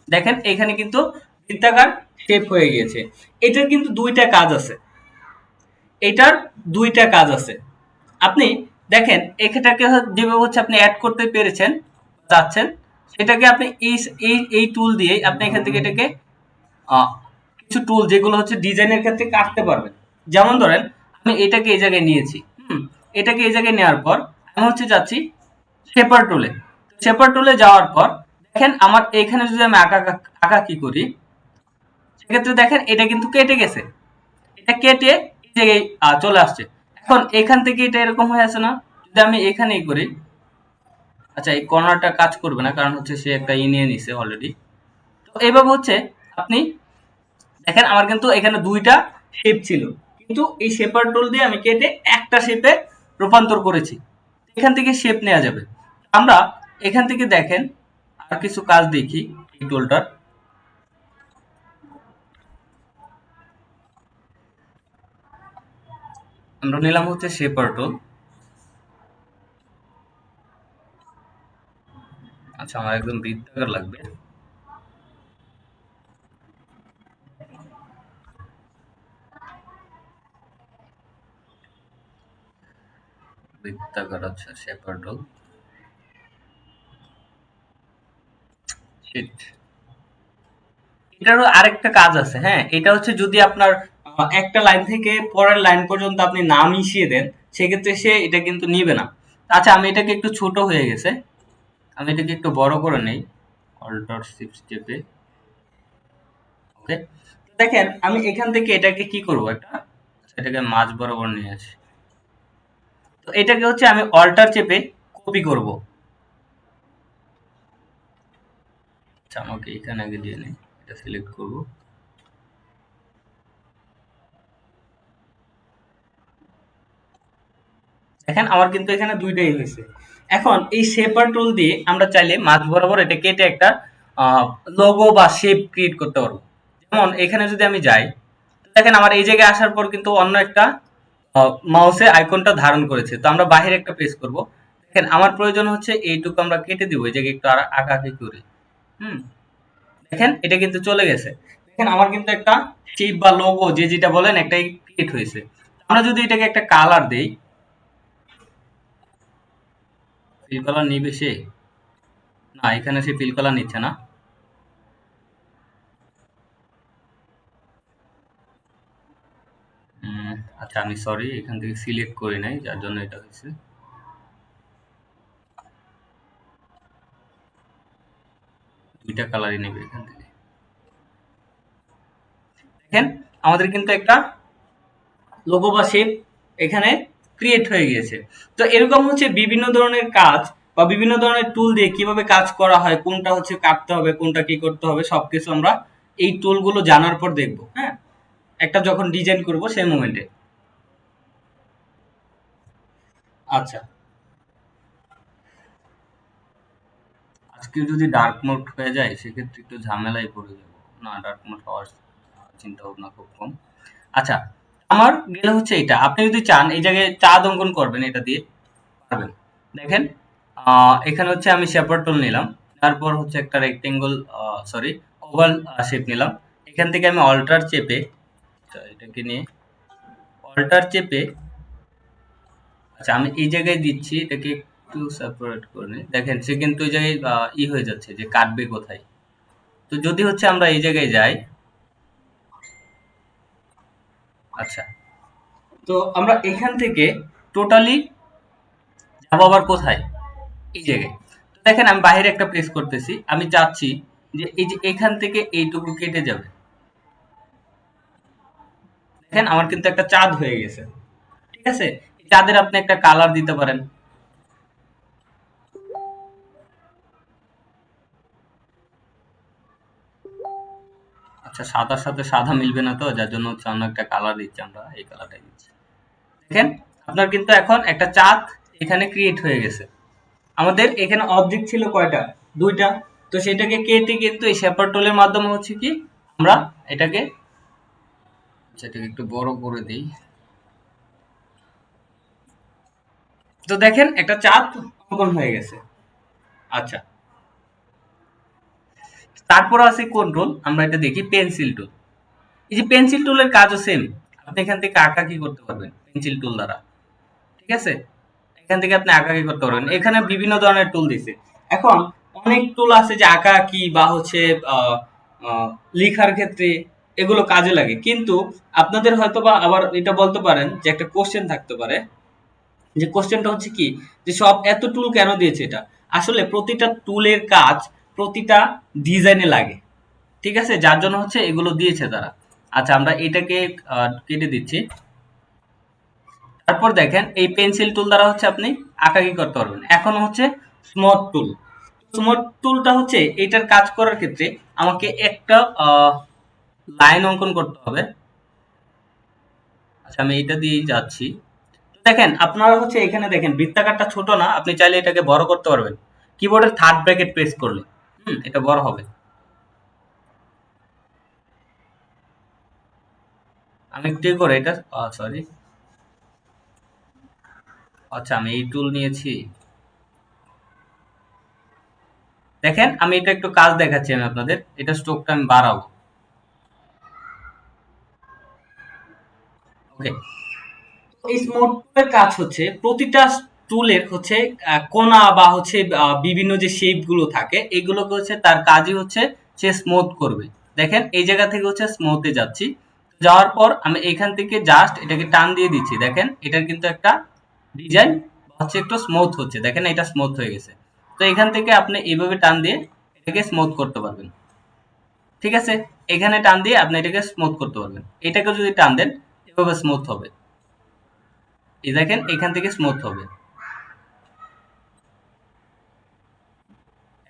দেখেন এখানে কিন্তু বৃত্তাকার শেপ হয়ে গিয়েছে। এটার কিন্তু দুইটা কাজ আছে, এটার দুইটা কাজ আছে। আপনি দেখেন এটাকে যেভাবে হচ্ছে আপনি অ্যাড করতে পেরেছেন যাচ্ছেন, সেটাকে আপনি এই এই টুল দিয়ে আপনি এখান থেকে এটাকে কিছু টুল যেগুলো হচ্ছে ডিজাইনের ক্ষেত্রে কাটতে পারবেন। যেমন ধরেন আমি এটাকে এই জায়গায় নিয়েছি, এটাকে এই জায়গায় নেওয়ার পর আমি হচ্ছে যাচ্ছি শেপার টুলে। শেপার টুলে যাওয়ার পর দেখেন আমার এখানে যদি আমি আঁকা আঁকা কি করি, সেক্ষেত্রে দেখেন এটা কিন্তু কেটে গেছে, এটা কেটে এই জায়গায় চলে আসছে। এখন এখান থেকে এটা এরকম হয়ে আছে না, যদি আমি এখানেই করি, আচ্ছা এই কর্নারটা কাজ করবে না কারণ হচ্ছে সে একটা নিয়ে নিছে অলরেডি। তো এইভাবে হচ্ছে আপনি দেখেন আমার কিন্তু এখানে দুইটা শেপ ছিল, কিন্তু এই শেপার টুল দিয়ে আমি কেটে একটা শেপে রূপান্তর করেছি। এখান থেকে শেপ নেওয়া যাবে। আমরা এখান থেকে দেখেন আর কিছু কাজ দেখি এই টুলটার। আমরা নিলাম হচ্ছে শেপার টুল। আচ্ছা আমার একদম বৃত্তাকার লাগবে, বৃত্তাকার, আচ্ছা শেপার টুল। এটারও আরেকটা কাজ আছে, হ্যাঁ এটা হচ্ছে যদি আপনার একটা লাইন থেকে পরের লাইন পর্যন্ত আপনি না মিশিয়ে দেন, সেক্ষেত্রে সে এটা কিন্তু নিবে না। আচ্ছা আমি এটাকে একটু ছোট হয়ে গেছে, আমি এটাকে একটু বড় করে নেই, অল্টার শিফট চেপে, ওকে। দেখেন আমি এখান থেকে এটাকে কি করব, একটা এটাকে মাঝ বরাবর নিয়ে আসি। তো এটাকে হচ্ছে আমি অল্টার চেপে কপি করব। আচ্ছা আমাকে এখানে আগে দিয়ে নেই, এটা সিলেক্ট করব, দেখেন আমার কিন্তু এখানে দুইটাই হয়েছে। এখন এই শেপার টুল দিয়ে আমরা চাইলে মাঝ বরাবর এটা কেটে একটা লোগো বা শেপ ক্রিয়েট করতে পারবো। যেমন এখানে যদি আমি যাই, দেখেন আমার এই জায়গায় আসার পর কিন্তু অন্য একটা মাউসে আইকনটা ধারণ করেছে। তো আমরা বাহিরে একটা প্রেস করব, দেখেন আমার প্রয়োজন হচ্ছে এইটুকু আমরা কেটে দিব, এই জায়গায় একটু আঁকাআঁকি করি, হুম, দেখেন এটা কিন্তু চলে গেছে। দেখেন আমার কিন্তু একটা শেপ বা লোগো যে যেটা বলেন একটাই ক্রিয়েট হয়েছে। আমরা যদি এটাকে একটা কালার দেই, ফিল কালার নিবে সে, না এখানে সে ফিল কালার নিচ্ছে না। আচ্ছা আমি সরি এখান থেকে সিলেক্ট করি নাই যার জন্য এটা হয়েছে। দুইটা কালারই নেবে এখান থেকে। দেখেন আমাদের কিন্তু একটা লোগো বা শেপ এখানে ক্রিয়েট হয়ে গিয়েছে। তো এরকম হচ্ছে বিভিন্ন ধরনের কাজ বা বিভিন্ন ধরনের টুল দিয়ে কিভাবে কাজ করা হয়, কোনটা হচ্ছে কাটতে হবে, কোনটা কি করতে হবে, সবকিছু আমরা এই টুলগুলো জানার পর দেখবো, হ্যাঁ একটা যখন ডিজাইন করব সেই মোমেন্টে। আচ্ছা আজকে যদি ডার্ক মোড হয়ে যায় সেক্ষেত্রে একটু ঝামেলায় পড়ে যাবো। না ডার্ক মোড হওয়ার চিন্তা ভাবনা খুব কম। আচ্ছা আমার গেলে হচ্ছে এটা, আপনি যদি চান এই জায়গায় চাঁদ অঙ্কন করবেন এটা দিয়ে পারবেন। দেখেন এখানে হচ্ছে আমি শেপার টুল নিলাম, তারপর হচ্ছে একটা রেক্টেঙ্গল সরি ওভাল শেপ নিলাম। এখান থেকে আমি অল্টার চেপে, আচ্ছা, এটাকে নিয়ে অল্টার চেপে, আচ্ছা আমি এই জায়গায় দিচ্ছি, এটাকে একটু সেপারেট করে নিই। দেখেন সে কিন্তু এই জায়গায় হয়ে যাচ্ছে যে কাটবে কোথায়। তো যদি হচ্ছে আমরা এই জায়গায় যাই, আচ্ছা তো আমরা এখান থেকে টোটালি যাবো আবার কোথায়, এই জায়গায়। তো দেখেন আমি বাইরে একটা প্রেস করতেছি, আমি চাচ্ছি যে এই যে এখান থেকে এইটুকু কেটে যাবে। দেখেন আমার কিন্তু একটা চাঁদ হয়ে গেছে, ঠিক আছে। এই চাঁদের আপনি একটা কালার দিতে পারেন। আচ্ছা সাদার সাথে সাদা মিলবে না, তো যার জন্য হচ্ছে অন্য একটা কালার দিচ্ছি, আমরা এই কালারটাই দিচ্ছি। দেখেন আপনার কিন্তু এখন একটা চাঁদ এখানে ক্রিয়েট হয়ে গেছে। আমাদের এখানে অবজেক্ট ছিল কয়টা, দুইটা। তো সেটাকে কেটে কিন্তু এই শেপার টুলের মাধ্যমে হচ্ছে কি আমরা এটাকে সেটাকে একটু বড় করে দিই। তো দেখেন একটা চাপ অঙ্কন হয়ে গেছে। আচ্ছা, তারপর আছে কন্ট্রোল, আমরা এটা দেখি পেন্সিল টুল। এই যে পেন্সিল টুলের কাজও সেম, আপনি এখান থেকে আঁকাকি করতে পারবেন পেন্সিল টুল দ্বারা। ঠিক আছে, এখান থেকে আপনি আঁকাকি করতে পারবেন। এখানে বিভিন্ন ধরনের টুল দিছে। এখন অনেক টুল আছে যে আঁকাকি বা হচ্ছে আহ, আহ, লেখার ক্ষেত্রে এগুলো কাজে লাগে, কিন্তু আপনাদের হয়তো বা আবার এটা বলতে পারেন যে একটা কোশ্চেন থাকতে পারে, যে কোশ্চেনটা হচ্ছে কি, যে সব এত টুল কেন দিয়েছে এটা। আসলে প্রতিটা টুলের কাজ প্রতিটা ডিজাইনে লাগে। ঠিক আছে, যার জন্য হচ্ছে এগুলো দিয়েছে তারা। আচ্ছা, আমরা এটাকে কেটে দিচ্ছি। তারপর দেখেন এই পেন্সিল টুল দ্বারা হচ্ছে আপনি আঁকাকি করতে পারবেন। এখন হচ্ছে স্মথ টুল। স্মথ টুলটা হচ্ছে এটার কাজ করার ক্ষেত্রে আমাকে একটা লাইন অঙ্কন করতে হবে। আচ্ছা, আমি এটা দিয়ে যাচ্ছি। দেখেন আপনারা হচ্ছে এখানে দেখেন বৃত্তাকারটা ছোট না, আপনি চাইলে এটাকে বড় করতে পারবেন কিবোর্ডের থার্ড ব্র্যাকেট প্রেস করলে। এটা বড় হবে। আমি একটু করে এটা, সরি, আচ্ছা আমি এই টুল নিয়েছি। দেখেন আমি এটা একটু কাজ দেখাচ্ছি আমি আপনাদের, এটা স্ট্রোকটা আমি বাড়াবো। ওকে, এই স্মুথ টুলের কাজ হচ্ছে প্রতিটা টুলের হচ্ছে কোণা বা হচ্ছে বিভিন্ন যে শেপ গুলো থাকে এগুলোকে হচ্ছে তার কাজই হচ্ছে সে স্মুথ করবে। দেখেন এই জায়গা থেকে হচ্ছে স্মুথে যাচ্ছি, যাওয়ার পর আমি এখান থেকে জাস্ট এটাকে টান দিয়ে দিচ্ছি। দেখেন এটার কিন্তু একটা ডিজাইন হচ্ছে একটু স্মুথ হচ্ছে, দেখেন এটা স্মুথ হয়ে গেছে। তো এখান থেকে আপনি এইভাবে টান দিয়ে এটাকে স্মুথ করতে পারবেন। ঠিক আছে, এখানে টান দিয়ে আপনি এটাকে স্মুথ করতে পারবেন। এটাকে যদি টান দেন এভাবে স্মুথ হবে। এই দেখেন এখান থেকে স্মুথ হবে।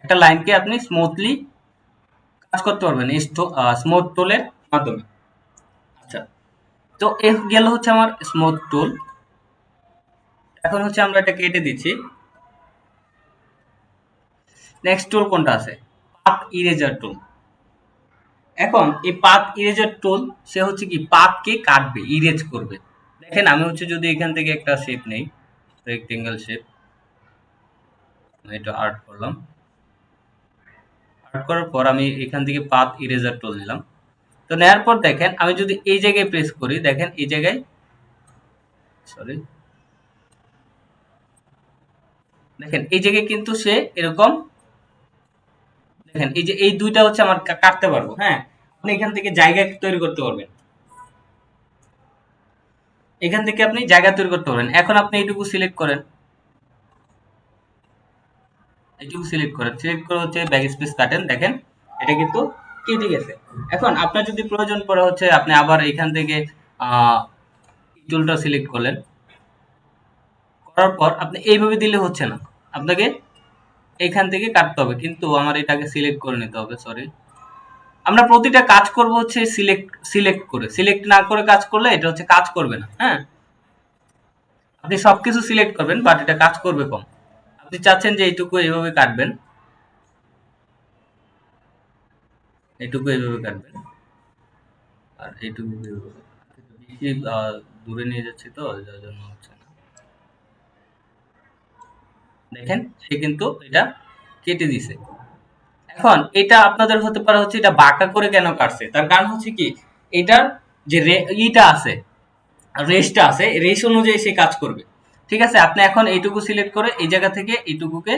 একটা লাইনকে আপনি স্মুথলি কাজ করতে পারবেন এই স্মুথ টুলের মাধ্যমে। আচ্ছা, তো এ গেল হচ্ছে আমার স্মুথ টুল। এখন হচ্ছে আমরা এটা কেটে দিচ্ছি। নেক্সট টুল কোনটা আছে? পাথ ইরেজার টুল। এখন এই পাথ ইরেজার টুল সে হচ্ছে কি পাথকে কাটবে, ইরেজ করবে। দেখেন আমি হচ্ছে যদি এখান থেকে একটা শেপ নেই, রেক্টেঙ্গেল শেপ, এটা আর্ট করলাম। আর্ট করার পর আমি এখান থেকে পাথ ইরেজার টুল নিলাম। তো নেওয়ার পর দেখেন আমি যদি এই জায়গায় প্রেস করি, দেখেন এই জায়গায়, সরি, দেখেন এই জায়গায় কিন্তু সে এরকম, দেখেন এই যে এই দুইটা হচ্ছে আমার কাটতে পারবো। হ্যাঁ, আপনি এখান থেকে জায়গা তৈরি করতে পারবেন, এখান থেকে আপনি জায়গা তৈরি করতে পারবেন। এখন আপনি এইটুকু সিলেক্ট করেন, এইটুকু সিলেক্ট করেন, সিলেক্ট করে হচ্ছে ব্যাক স্পেস কাটেন, দেখেন এটা কিন্তু কেটে গেছে। এখন আপনার যদি প্রয়োজন পড়ে হচ্ছে আপনি আবার এখান থেকে টুলটা সিলেক্ট করলেন, করার পর আপনি এইভাবে দিলে হচ্ছে না, আপনাকে এইখান থেকে কাটতে হবে। কিন্তু আমার এটাকে সিলেক্ট করে নিতে হবে, সরি। আমরা প্রতিটা কাজ করব হচ্ছে সিলেক্ট সিলেক্ট করে, সিলেক্ট না করে কাজ করলে এটা হচ্ছে কাজ করবে না। হ্যাঁ, আপনি সবকিছু সিলেক্ট করবেন বাট এটা কাজ করবে কম। আপনি চাচ্ছেন যে এইটুকু এইভাবে কাটবেন, এইটুকু এইভাবে কাটবেন, আর এইটুকু এইভাবে। বেশি দূরে নিয়ে যাচ্ছি তো যার জন্য হচ্ছে না। দেখেন সে কিন্তু এটা কেটে দিছে। এখন এটা আপনাদের হতে পারে হচ্ছে এটা বাঁকা করে কেন কাটছে, তার কারণ হচ্ছে কি এটার যে ইটা আছে, রেসটা আছে, রেস অনুযায়ী সে কাজ করবে। ঠিক আছে, আপনি এখন এইটুকু সিলেক্ট করে এই জায়গা থেকে এইটুকুকে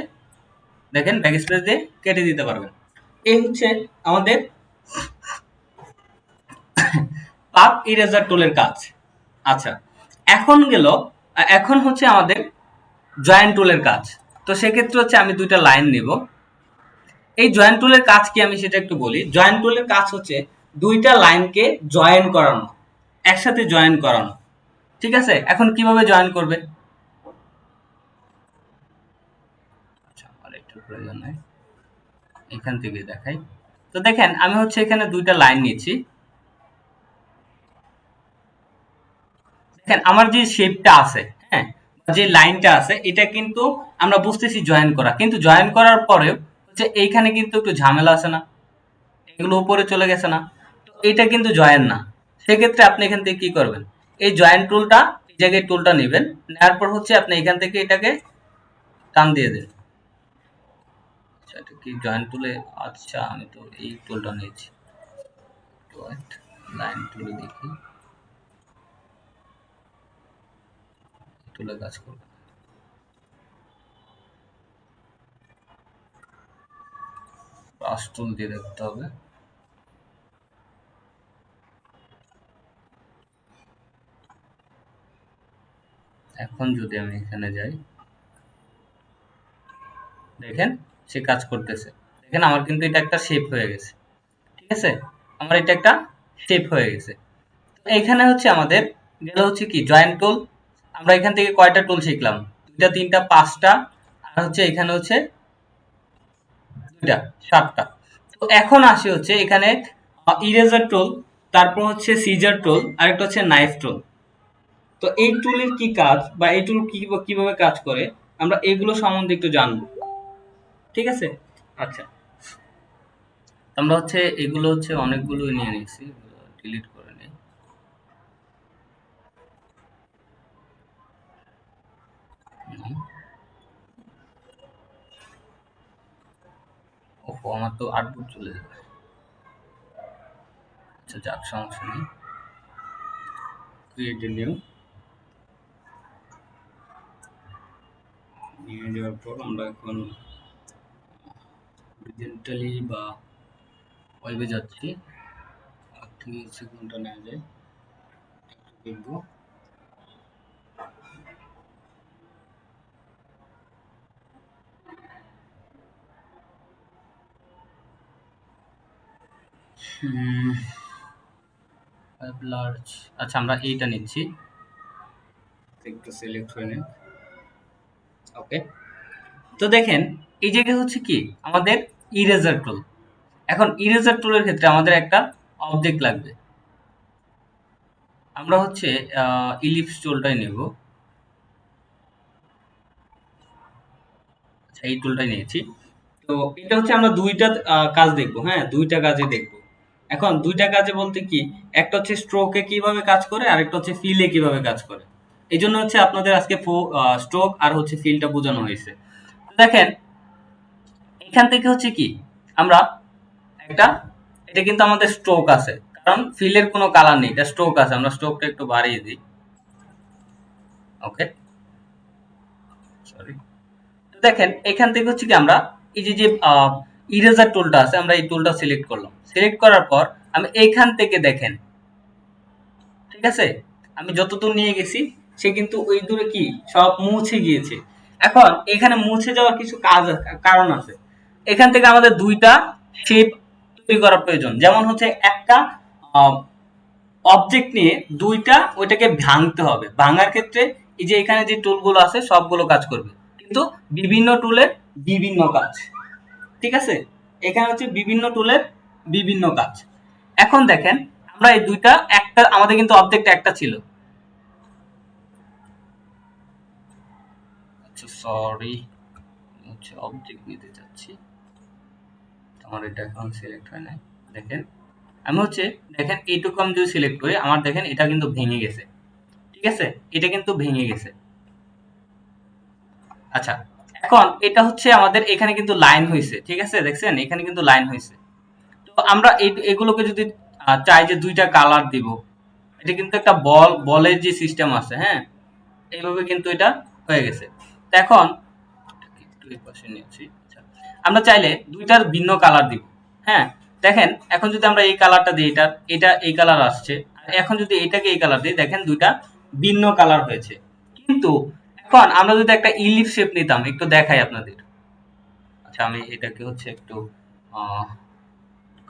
দেখেন ব্যাক স্পেস দিয়ে কেটে দিতে পারবেন। এই হচ্ছে আমাদের পাথ ইরেজার টুলের কাজ। আচ্ছা, এখন গেল, এখন হচ্ছে আমাদের জয়েন্ট টুলের কাজ। তো সেক্ষেত্রে হচ্ছে আমি দুইটা লাইন নিব। এই জয়েন্ট টুলের কাজ কি আমি সেটা একটু বলি। জয়েন্ট টুলের কাজ হচ্ছে দুইটা লাইনকে জয়েন করানো, একসাথে জয়েন করানো। ঠিক আছে, এখন কিভাবে জয়েন করবে? আচ্ছা, আমার একটু প্রয়োজন নাই, এখান থেকে দেখাই। তো দেখেন আমি হচ্ছে এখানে দুইটা লাইন নিচ্ছি। দেখেন আমার যে শেপটা আছে, হ্যাঁ, যে লাইনটা আছে এটা কিন্তু আমরা বুঝতেছি জয়েন করা, কিন্তু জয়েন করার পরেও হচ্ছে এইখানে কিন্তু একটু ঝামেলা আছে না, এগুলো উপরে চলে গেছে না, তো এটা কিন্তু জয়েন না। সেক্ষেত্রে আপনি এখান থেকে কি করবেন, এই জয়েন্ট টুলটা এই জায়গায় টুলটা নেবেন, নেওয়ার পর হচ্ছে আপনি এখান থেকে এটাকে টান দিয়ে দেন। আচ্ছা এটা কি জয়েন্ট টুলে, আচ্ছা আমি তো এই টুলটা নিয়েছি, লাইন টুলে দেখি টুলে কাজ করবে, ব্রাশ টুল দিয়ে দেখতে হবে। এখন যদি আমি এখানে যাই, দেখেন সে কাজ করতেছে, দেখেন আমার কিন্তু এটা একটা শেপ হয়ে গেছে, ঠিক আছে, আমার এটা একটা শেপ হয়ে গেছে। এখানে হচ্ছে আমাদের গেল হচ্ছে কি জয়েন্ট টুল, আমরা এখান থেকে কয়টা টুল শিখলাম, দুইটা তিনটা পাঁচটা, আর হচ্ছে এখানে হচ্ছে দুইটা, সাতটা। তো এখন আসি হচ্ছে এখানে ইরেজার টুল, তারপর হচ্ছে সিজার টুল, আরেকটা হচ্ছে নাইফ টুল। তো এই টুলের কি কাজ বা এই টুল কিভাবে কাজ করে আমরা এগুলো সম্বন্ধে একটু জানবো, ঠিক আছে। আচ্ছা আমরা হচ্ছে এগুলো হচ্ছে অনেকগুলো নিয়ে নিয়েছি, ডিলিট করে নিই। ওহো আমার তো আউটপুট চলে যাবে, আচ্ছা যাক সমস্যা নেই, ক্রিয়েট এ নিউ, নিয়ে যাওয়ার পর আমরা এখন হরিজন্টালি বা ওয়েবে যাচ্ছি, আর থেকে সেকেন্ডটা নেওয়া যায়, একটু দেখবো। লার্জ, আচ্ছা আমরা এইটা নিচ্ছি, একটু সিলেক্ট হয়ে নেই, ওকে। তো দেখেন এই জায়গায় হচ্ছে কি আমাদের ইরেজার টুল, এখন ইরেজার টুলের ক্ষেত্রে আমাদের একটা অবজেক্ট লাগবে, আমরা হচ্ছে ইলিপস টুলটাই নেব, আচ্ছা এই টুলটাই নিয়েছি। তো এটা হচ্ছে আমরা দুইটা কাজ দেখবো, হ্যাঁ দুইটা কাজে দেখবো। এখন দুইটা কাজে বলতে কি, একটা হচ্ছে স্ট্রোকে কিভাবে কাজ করে, আর একটা হচ্ছে ফিলে কিভাবে কাজ করে। এই জন্য হচ্ছে আপনাদের আজকে স্ট্রোক আর হচ্ছে ফিলটা বোঝানো হয়েছে। দেখেন এখান থেকে হচ্ছে কি আমরা একটা, এটা কিন্তু আমাদের স্ট্রোক আছে, কারণ ফিলের কোনো কালার নেই, এটা স্ট্রোক আছে, আমরা স্ট্রোকটা একটু বাড়িয়ে দিই, ওকে সরি। দেখেন এখান থেকে হচ্ছে কি আমরা এই যে ইরেজার টুলটা আছে, আমরা এই টুলটা সিলেক্ট করলাম, সিলেক্ট করার পর আমি এইখান থেকে দেখেন, ঠিক আছে, আমি যতদূর নিয়ে গেছি সে কিন্তু ওই দূরে কি সব মুছে গিয়েছে। এখন এখানে মুছে যাওয়ার কিছু কারণ আছে, এখান থেকে আমাদের দুইটা শেপ তৈরি করা প্রয়োজন, যেমন হচ্ছে একটা অবজেক্ট নিয়ে দুইটা ওইটাকে ভাঙতে হবে, ভাঙার ক্ষেত্রে এই যে এখানে যে টুলগুলো আছে সবগুলো কাজ করবে, কিন্তু বিভিন্ন টুলের বিভিন্ন কাজ, ঠিক আছে, এখানে হচ্ছে বিভিন্ন টুলের বিভিন্ন কাজ। এখন দেখেন আমরা এই দুইটা, একটা আমাদের কিন্তু অবজেক্ট একটা ছিল, আচ্ছা সরি হচ্ছে অবজেক্ট নিতে চাচ্ছি, আমার এটা এখন সিলেক্ট হয় নাই, দেখেন আমি হচ্ছে দেখেন এইটুকু আমি যদি সিলেক্ট করি আমার দেখেন এটা কিন্তু ভেঙে গেছে, ঠিক আছে, এটা কিন্তু ভেঙে গেছে। আচ্ছা এখন এটা হচ্ছে আমাদের এখানে কিন্তু লাইন হয়েছে, ঠিক আছে, দেখছেন এখানে কিন্তু লাইন হয়েছে। তো আমরা এগুলোকে যদি চাই যে দুইটা কালার দিব, এটা কিন্তু একটা বলের যে সিস্টেম আছে, হ্যাঁ এইভাবে কিন্তু এটা হয়ে গেছে। তো এখন একটু এই পাশে নিয়েছি, আচ্ছা আমরা চাইলে দুইটার ভিন্ন কালার দিব, হ্যাঁ দেখেন এখন যদি আমরা এই কালারটা দিই, এটা এটা এই কালার আসছে, আর এখন যদি এটাকে এই কালার দিই দেখেন দুইটা ভিন্ন কালার হয়েছে। কিন্তু এখন আমরা যদি একটা ইলিপ শেপ নিতাম, একটু দেখাই আপনাদের, আচ্ছা আমি এটাকে হচ্ছে একটু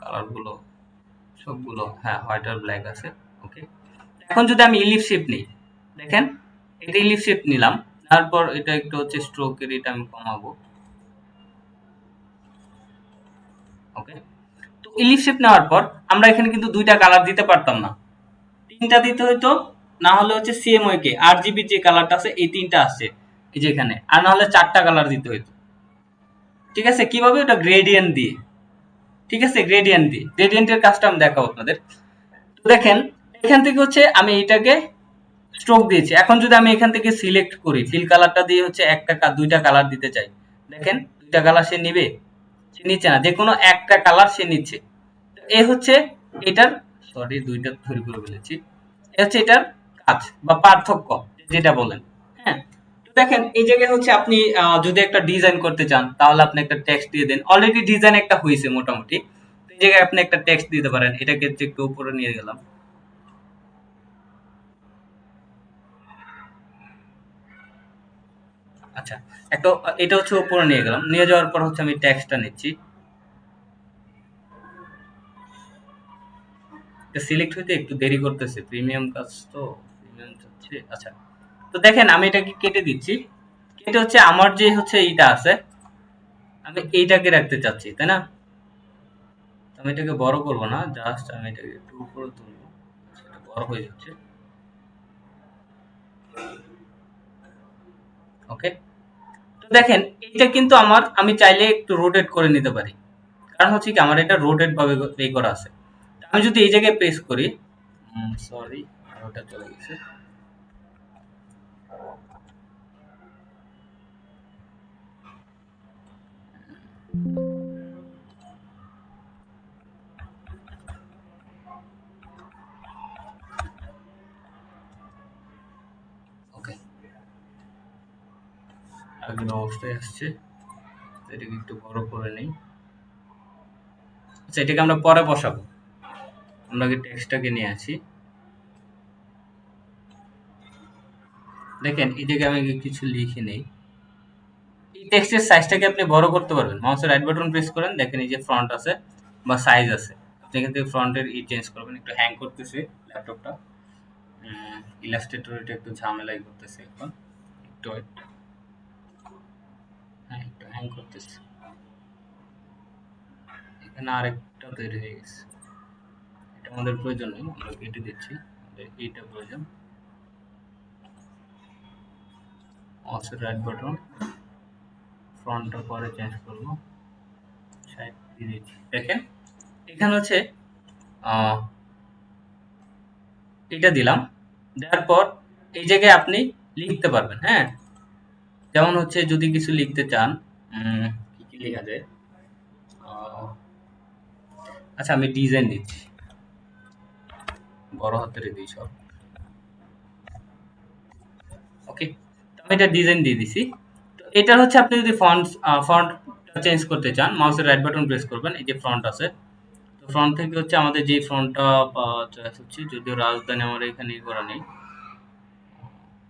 কালার গুলো সবগুলো, হ্যাঁ হোয়াইট আর ব্ল্যাক আছে, ওকে। এখন যদি আমি ইলিপ শেপ নিই, দেখেন এটা ইলিপ শেপ নিলাম, তারপর এটা একটু হচ্ছে স্ট্রোকের এটা আমি কমাবো, ওকে। তো ইলিপ শেপ নেওয়ার পর আমরা এখানে কিন্তু দুইটা কালার দিতে পারতাম না, তিনটা দিতে হইতো, না হলে হচ্ছে সিএমওয়াই কে আরজিবি যে কালারটা আছে এই তিনটা আছে এই যে এখানে, আর না হলে চারটা কালার দিতে হইতো, ঠিক আছে, কিভাবে, ওটা গ্রেডিয়েন্ট দিয়ে, ঠিক আছে, গ্রেডিয়েন্ট দিয়ে, গ্রেডিয়েন্টের কাজটা আমি দেখাবো আপনাদের। তো দেখেন এখান থেকে হচ্ছে আমি এটাকে স্ট্রোক দিয়েছি। এখন যদি আমি এখান থেকে সিলেক্ট করি, ফিল কালারটা দিয়ে হচ্ছে দুইটা কালার দিতে চাই, দেখেন দুইটা কালার সে নিবে? সে নিচ্ছে না, যে কোনো একটা কালার সে নিচ্ছে। এ হচ্ছে এটার, সরি দুইটা তৈরি করে ফেলেছি, এ হচ্ছে এটার কাজ বা পার্থক্য যেটা বলেন। হ্যাঁ, তো দেখেন এই জায়গায় হচ্ছে আপনি যদি একটা ডিজাইন করতে চান তাহলে আপনি একটা টেক্সট দিয়ে দেন। অলরেডি ডিজাইন একটা হয়েছে মোটামুটি, এই জায়গায় আপনি একটা টেক্সট দিতে পারেন। এটাকে একটু উপরে নিয়ে গেলাম। আচ্ছা, একটা এটা হচ্ছে উপরে নিয়ে গেলাম, নিয়ে যাওয়ার পর হচ্ছে আমি টেক্সটটা নিচ্ছি। এটা সিলেক্ট হইতে একটু দেরি করতেছে, প্রিমিয়াম কাজ তো, প্রিমিয়াম চাচ্ছে। আচ্ছা, তো দেখেন আমি এটাকে কেটে দিচ্ছি। কেটে হচ্ছে আমার যে হচ্ছে এইটা আছে, আমি এইটাকে রাখতে চাচ্ছি, তাই না? আমি এটাকে বড় করব না, জাস্ট আমি এটাকে একটু উপরে তুলবো। এটা বড় হয়ে যাচ্ছে। ওকে, তো দেখেন এটা কিন্তু আমি চাইলে একটু রোটেট করে নিতে পারি, কারণ হচ্ছে কি আমার এটা রোটেট ভাবে প্লে করা আছে। আমি যদি এই জায়গায় প্রেস করি, সরি ওটা চলে গেছে। ওকে, আগের অবস্থায় আসছে। এটাকে একটু বড় করে নেই। আচ্ছা, এটাকে আমরা পরে বসাবো। আমরা আগে টেক্সটটাকে নিয়ে আসি। দেখেন এই জায়গায় আমি কিছু লিখে নেই। এই টেক্সটের সাইজটাকে আপনি বড় করতে পারবেন, মাউসের রাইট বাটন প্রেস করেন, দেখেন এই যে ফ্রন্ট আছে বা সাইজ আছে, আপনি এখান থেকে ফ্রন্টের চেঞ্জ করবেন। একটু হ্যাং করতেছে ল্যাপটপটা, ইলাস্ট্রেটর এটা একটু ঝামেলাই করতেছে এখন, একটু wait। হ্যাঁ, একটু হ্যাং করতেছে। এখানে আরেকটা তৈরি হয়ে গেছে, এটা আমাদের প্রয়োজন নেই, আমরা কেটে দিচ্ছি। আমাদের এইটা প্রয়োজন। মাউসের রাইট বাটন, ফ্রন্টটা পরে চেঞ্জ করবো, সাইড দিয়ে দিচ্ছি। দেখেন এখানে হচ্ছে আহ, এটা দিলাম, দেওয়ার পর এই জায়গায় আপনি লিখতে পারবেন। হ্যাঁ, যেমন হচ্ছে যদি কিছু লিখতে চান, কি কি লেখা যায়? আহ, আচ্ছা, আমি ডিজাইন দিচ্ছি, বড় হাতের দিই সব। ওকে, তো আমি এটা ডিজাইন দিয়ে দিছি। তো এটা হচ্ছে আপনি যদি ফন্ট চেঞ্জ করতে চান, মাউসের রাইট বাটন প্রেস করবেন, এই যে ফ্রন্ট আছে। তো ফ্রন্ট থেকে হচ্ছে আমাদের যে ফ্রন্টটা চয়েস হচ্ছে, যদিও রাজধানী আমার এখানে করা নেই।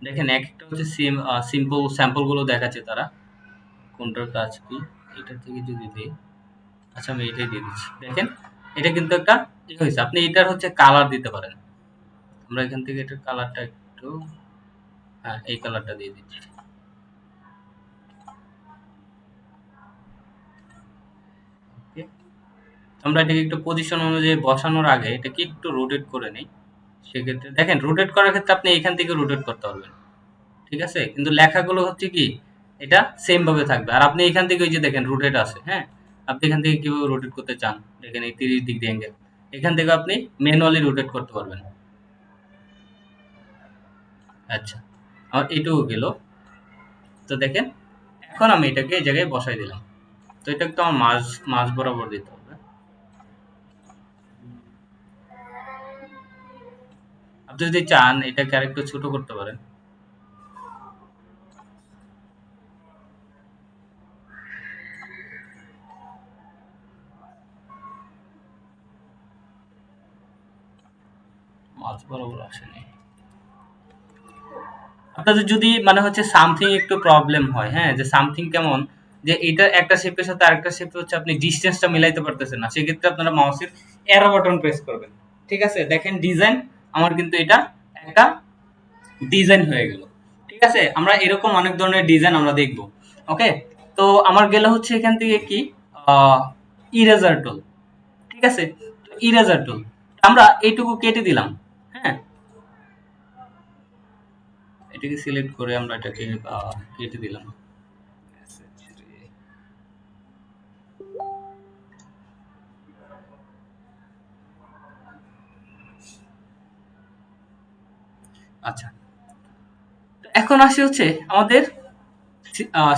দেখেন একটা হচ্ছে সিম্পল স্যাম্পল গুলো দেখাচ্ছে তারা, কোনটার কাজ কি। এটা থেকে যদি দিই, আচ্ছা আমি এটাই দিয়ে দিচ্ছি। দেখেন এটা কিন্তু একটা হয়েছে, আপনি এটার হচ্ছে কালার দিতে পারেন। আমরা এখান থেকে এটার কালারটা একটু, হ্যাঁ এই কালারটা দিয়ে দিচ্ছি। Okay? আমরা এটাকে একটু পজিশন অনুযায়ী বসানোর আগে এটাকে একটু রোটেট করে নিই। সেক্ষেত্রে দেখেন রোটেট করার ক্ষেত্রে আপনি এখান থেকে রোটেট করতে পারবেন, ঠিক আছে? কিন্তু লেখাগুলো হচ্ছে কি এটা সেম ভাবে থাকবে। আর আপনি এখান থেকে ওই যে দেখেন রোটেট আছে, হ্যাঁ, আপনি এখান থেকে কিভাবে রোটেট করতে চান, দেখেন এই 30 ডিগ্রি অ্যাঙ্গেল, এখান থেকে আপনি ম্যানুয়ালি রোটেট করতে পারবেন। আচ্ছা, আমার এটুকু গেল। তো দেখেন এখন আমি এটাকে এই জায়গায় বসাই দিলাম। তো এটা একটু আমার মাঝ মাঝ বরাবর দিতে হবে। আপনি যদি চান এটাকে আরেকটু ছোট করতে পারেন। মাঝ বরাবর আসেনি। আপনাদের যদি মানে হচ্ছে সামথিং একটু প্রবলেম হয়, হ্যাঁ, যে সামথিং কেমন, যে এটা একটা শেপের সাথে আরেকটা শেপে হচ্ছে আপনি ডিসটেন্সটা মিলাইতে পারতেছেন না, সেক্ষেত্রে আপনারা মাউসের অ্যারো বাটন প্রেস করবেন। ঠিক আছে, দেখেন ডিজাইন আমার কিন্তু এটা একটা ডিজাইন হয়ে গেল। ঠিক আছে, আমরা এরকম অনেক ধরনের ডিজাইন আমরা দেখব। ওকে, তো আমার গেলে হচ্ছে এখান থেকে কি ইরেজার টুল। ঠিক আছে, তো ইরেজার টুল আমরা এইটুকু কেটে দিলাম। হ্যাঁ, এটাকে সিলেক্ট করে আমরা এটাকে কেটে দিলাম। আচ্ছা, এখন আসি হচ্ছে আমাদের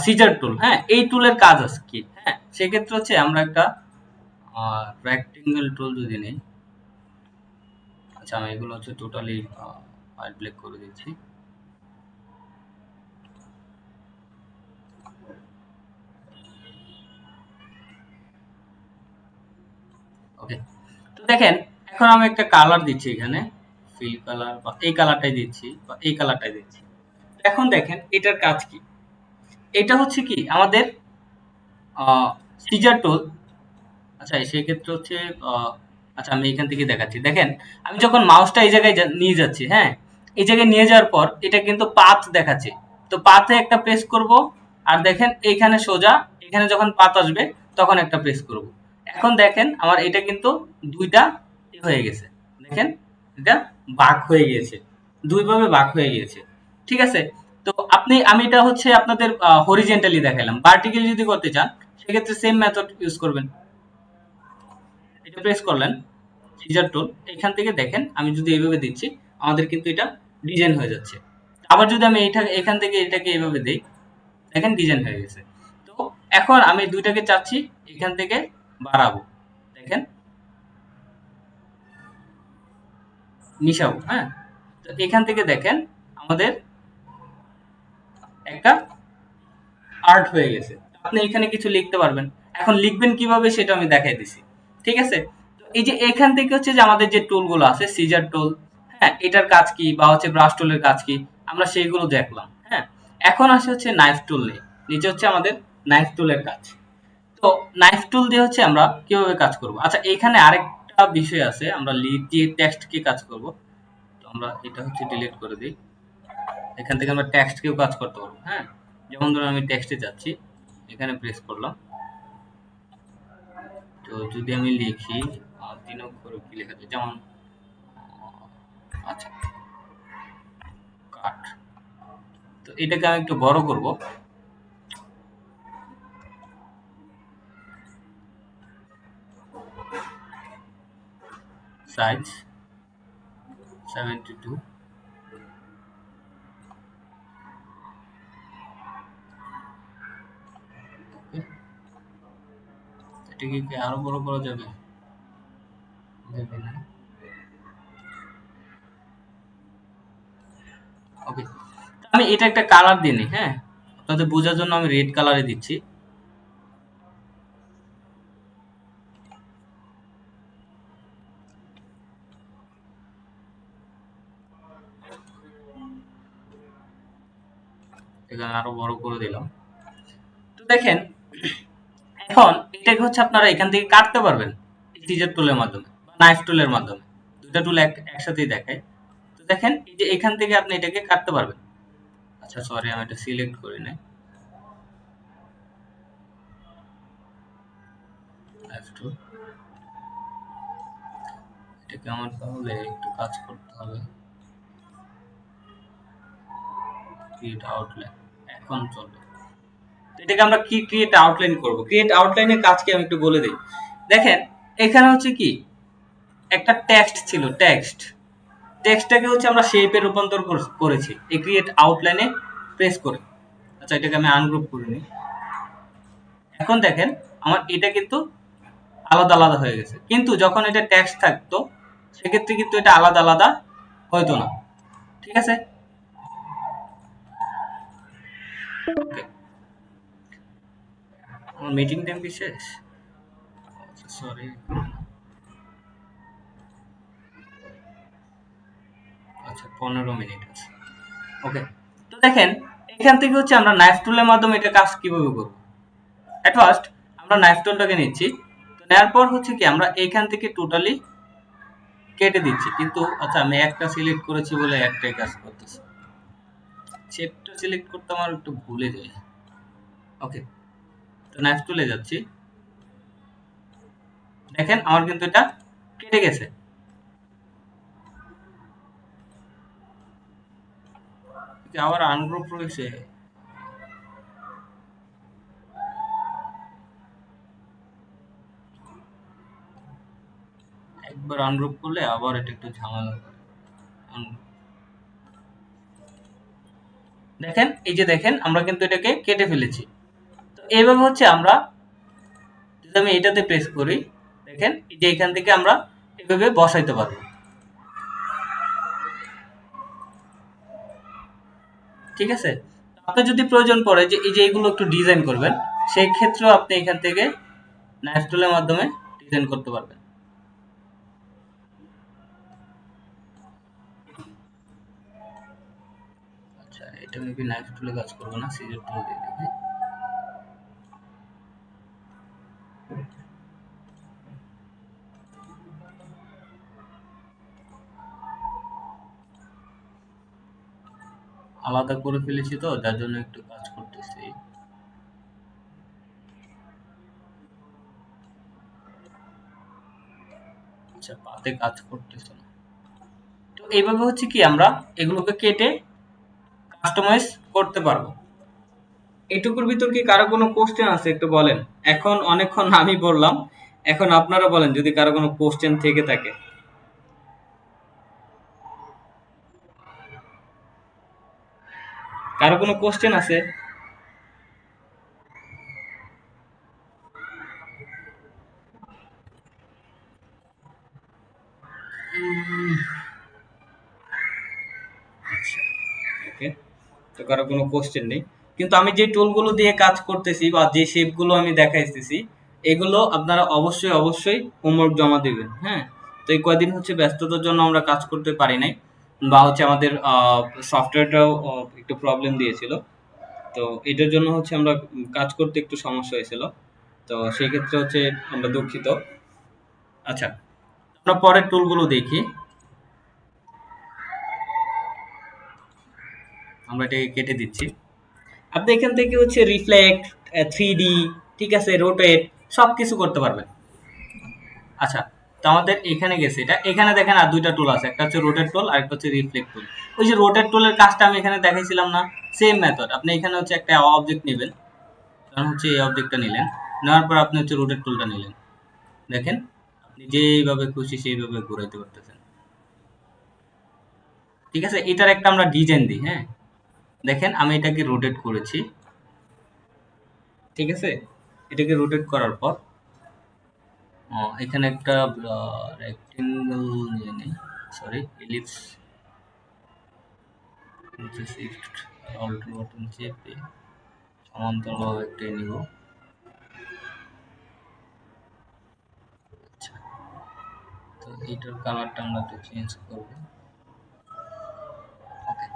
সিজার টুল। হ্যাঁ, এই টুলের কাজ আছে কি? হ্যাঁ, সেক্ষেত্রে হচ্ছে আমরা একটা রেক্টেঙ্গেল টুল যদি নেই। আচ্ছা, আমি এগুলো হচ্ছে টোটালি হোয়াইট ব্ল্যাক করে দিচ্ছি। ওকে, তো দেখেন এখন আমি একটা কালার দিচ্ছি এখানে, ফিল কালার বা এই কালারটাই দিচ্ছি বা এই কালারটাই দিচ্ছি। এখন দেখেন এটার কাজ কি? এটা হচ্ছে কি আমাদের সিজার টুল। আচ্ছা, সেক্ষেত্রে হচ্ছে আচ্ছা আমি এখান থেকে দেখাচ্ছি। দেখেন আমি যখন মাউসটা এই জায়গায় নিয়ে যাচ্ছি, হ্যাঁ, এই জায়গায় নিয়ে যাওয়ার পর এটা কিন্তু পাথ দেখাচ্ছে। তো পাথে একটা প্রেস করব, আর দেখেন এইখানে সোজা, এখানে যখন পাথ আসবে তখন একটা প্রেস করব। এখন দেখেন আমার এটা কিন্তু দুইটা হয়ে গেছে। দেখেন এটা বাঁক হয়ে গিয়েছে, দুইভাবে বাঁক হয়ে গিয়েছে। ঠিক আছে, তো আমি এটা হচ্ছে আপনাদের হরিজেন্টালি দেখালাম। ভার্টিক্যালি যদি করতে চান সেক্ষেত্রে সেম মেথড ইউজ করবেন। এটা প্রেস করলেন, সিজার টুল, এখান থেকে দেখেন আমি যদি এইভাবে দিচ্ছি আমাদের কিন্তু এটা ডিজাইন হয়ে যাচ্ছে। আবার যদি আমি এখান থেকে এটাকে এইভাবে দিই, দেখেন ডিজাইন হয়ে গেছে। তো এখন আমি দুইটাকে চাচ্ছি এখান থেকে বাড়াবো, দেখেন মিশাবো। হ্যাঁ, তো এখান থেকে দেখেন আমাদের একটা আর্ট হয়ে গেছে। আপনি এখানে কিছু লিখতে পারবেন। এখন লিখবেন কিভাবে সেটা আমি দেখাই দিছি। ঠিক আছে, তো এই যে এখান থেকে হচ্ছে যে আমাদের যে টুলগুলো আছে, সিজার টুল, হ্যাঁ, এটার কাজ কি বা হচ্ছে ব্রাশ টুলের কাজ কি, আমরা সেইগুলো দেখলাম। হ্যাঁ, এখন আসে হচ্ছে নাইফ টুল নিয়ে। নিচে হচ্ছে আমাদের নাইফ টুলের কাজ। তো নাইফ টুল দিয়ে হচ্ছে আমরা কিভাবে কাজ করব? আচ্ছা, এখানে আরেকটা বিষয় আছে, আমরা লিড দিয়ে টেক্সট কি কাজ করব। তো আমরা এটা হচ্ছে ডিলিট করে দিই। এখান থেকে আমরা টেক্সট কেও কাজ করতে পারবো। হ্যাঁ, যেমন ধরুন আমি টেক্সটে যাচ্ছি, এখানে প্রেস করলাম। তো যদি আমি লিখি ৩ অক্ষরে কি লেখা যায়, যেমন আচ্ছা কাট। তো এটাকে আমি একটু বড় করব, সাইজ 72। এটাকে কি আরো বড় করা যাবে? ওকে, আমি এটা একটা কালার দিয়ে নিই। হ্যাঁ, আপনাদের বোঝার জন্য আমি রেড কালারে দিচ্ছি। এখানে আরো বড় করে দিলাম। তো দেখেন এখন এটাকে হচ্ছে আপনারা এখান থেকে কাটতে পারবেন সিজার টুলের মাধ্যমে বা নাইফ টুলের মাধ্যমে। দুইটা টুল একসাথেই দেখায়। তো দেখেন এই যে এখান থেকে আপনি এটাকে কাটতে পারবেন। আচ্ছা সরি, আমি এটা সিলেক্ট করি নাই। নাইফ টুল, এটাকে আমার তাহলে একটু কাজ করতে হবে। ক্রিয়েট আউটলাইন এখন চলবে। তো এটাকে আমরা কি ক্রিয়েট আউটলাইন করব? ক্রিয়েট আউটলাইনের কাজ কি আমি একটু বলে দিই। দেখেন এখানে হচ্ছে কি একটা টেক্সট ছিল, টেক্সটটাকে হচ্ছে আমরা শেপে রূপান্তর করেছি এই ক্রিয়েট আউটলাইনে প্রেস করে। আচ্ছা, এটাকে আমি আনগ্রুপ করে নিই। এখন দেখেন আমার এটা কিন্তু আলাদা আলাদা হয়ে গেছে, কিন্তু যখন এটা টেক্সট থাকতো সেক্ষেত্রে কিন্তু এটা আলাদা আলাদা হইতো না। ঠিক আছে, ওকে, আমার মিটিং টাইম কি শেষ? সরি, আচ্ছা 15 মিনিট আছে। ওকে, তো দেখেন এখান থেকে হচ্ছে আমরা নাইফ টুলের মাধ্যমে এটা কাজ কিভাবে করব। এট ফার্স্ট আমরা নাইফ টুলটাকে নিচ্ছি। তো নেওয়ার পর হচ্ছে কি আমরা এখান থেকে টোটালি কেটে দিচ্ছি। কিন্তু আচ্ছা আমি একটা সিলেক্ট করেছি বলে একটাই কাজ করতেছে, শেপটা সিলেক্ট করতে আমার একটু ভুলে যায়। ওকে, তো নাইফ টুলে যাচ্ছি, দেখেন আমার কিন্তু এটা কেটে গেছে। আবার আনগ্রুপ রয়েছে, একবার আনগ্রুপ করলে আবার এটা একটু ঝামেলা করে। দেখেন, এই যে দেখেন আমরা কিন্তু এটাকে কেটে ফেলেছি। তো এইভাবে হচ্ছে আমরা, যদি আমি এটাতে প্রেস করি, দেখেন এই যে এখান থেকে আমরা এভাবে বসাইতে পারবো। ঠিক আছে? আপনার যদি প্রয়োজন পড়ে যে এই যে এগুলো একটু ডিজাইন করবেন, সেই ক্ষেত্রেও আপনি এখান থেকে নাইফ টুলের মাধ্যমে ডিজাইন করতে পারবেন। আচ্ছা, এটা মেবি নাইফ টুলে কাজ করবে না, সিজার টুল দিয়ে দেখি। আলাদা করে ফেলেছি তো, যার জন্য একটু কাজ করতেছি। আচ্ছা, পাতে কাজ করতেছে না। তো এইভাবে হচ্ছে কি আমরা এগুলোকে কেটে কাস্টমাইজ করতে পারবো। এটুকুর ভিতর কি কারো কোনো কোশ্চেন আছে একটু বলেন। এখন অনেকক্ষণ আমি বললাম, এখন আপনারা বলেন যদি কারো কোনো কোশ্চেন থেকে থাকে। কারো কোনো কোশ্চেন আছে? আচ্ছা, ওকে। তো কারো কোনো কোশ্চেন নেই, কিন্তু আমি যে টুলগুলো দিয়ে কাজ করতেছি বা যে শেপগুলো আমি দেখাইতেছি, এগুলো আপনারা অবশ্যই অবশ্যই হোমওয়ার্ক জমা দিবেন। হ্যাঁ, তো এই কয়দিন হচ্ছে ব্যস্ততার জন্য আমরা কাজ করতে পারি নাই, বা হচ্ছে আমাদের সফটওয়্যারটাও একটু প্রবলেম দিয়েছিল। তো এটার জন্য হচ্ছে আমরা কাজ করতে একটু সমস্যা হয়েছিল। তো সেই ক্ষেত্রে হচ্ছে আমরা দুঃখিত। আচ্ছা, আমরা পরের টুলগুলো দেখি। আমরা এটাকে কেটে দিচ্ছি। আপনি এখান থেকে হচ্ছে রিফ্লেক্ট, 3D, ঠিক আছে, রোটেট, সবকিছু করতে পারবেন। আচ্ছা, তো আমাদের এখানে গেছে এটা, এখানে দেখেন আর দুইটা টুল আছে, একটা হচ্ছে রোটেট টুল আর একটা হচ্ছে রিফ্লেক্ট টুল। ওই যে রোটেট টুলের কাজটা আমি এখানে দেখাইছিলাম না, সেম মেথড। আপনি এখানে হচ্ছে একটা অবজেক্ট নেবেন, কারণ হচ্ছে এই অবজেক্টটা নিলেন, নেওয়ার পর আপনি হচ্ছে রোটেট টুলটা নিলেন। দেখেন আপনি যেইভাবে খুশি সেইভাবে ঘুরাইতে পারতেছেন। ঠিক আছে, এটার একটা আমরা ডিজাইন দিই। হ্যাঁ, দেখেন আমি এটাকে রোটেট করেছি। ঠিক আছে, এটাকে রোটেট করার পর এখানে একটা রেক্টেঙ্গল নিয়ে নিই, সরি এলিপস, নিচে শিফট অল্ট বাটন চেপে সমান্তরালভাবে একটা নিব। আচ্ছা, তো এইটার কালারটা আমরা একটু চেঞ্জ করব। ওকে,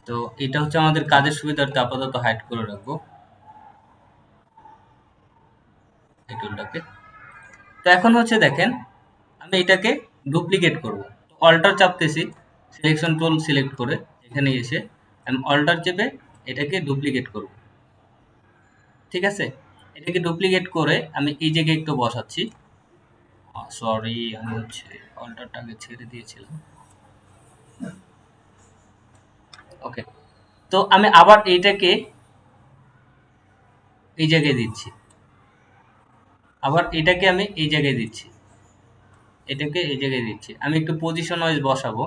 তো এটা হচ্ছে আমাদের কাজের সুবিধার্থে আপাতত হাইড করে রাখবো এই টুলটাকে। তো এখন হচ্ছে দেখেন আমি এটাকে ডুপ্লিকেট করব। অল্টার চাপতেছি, সিলেকশন টুল সিলেক্ট করে এখানে এসে আমি অল্টার চেপে এটাকে ডুপ্লিকেট করব। ঠিক আছে, এটাকে ডুপ্লিকেট করে আমি এই জায়গায় একটু বসাচ্ছি। সরি, আমি হচ্ছে অল্টারটাকে ছেড়ে দিয়েছিলাম। ওকে, তো আমি আবার এইটাকে এই জায়গায় দিচ্ছি, আবার এটাকে আমি এই জায়গায় দিচ্ছি, এটাকে এই জায়গায় দিচ্ছি। আমি একটু পজিশন ওয়াইজ বসাবো।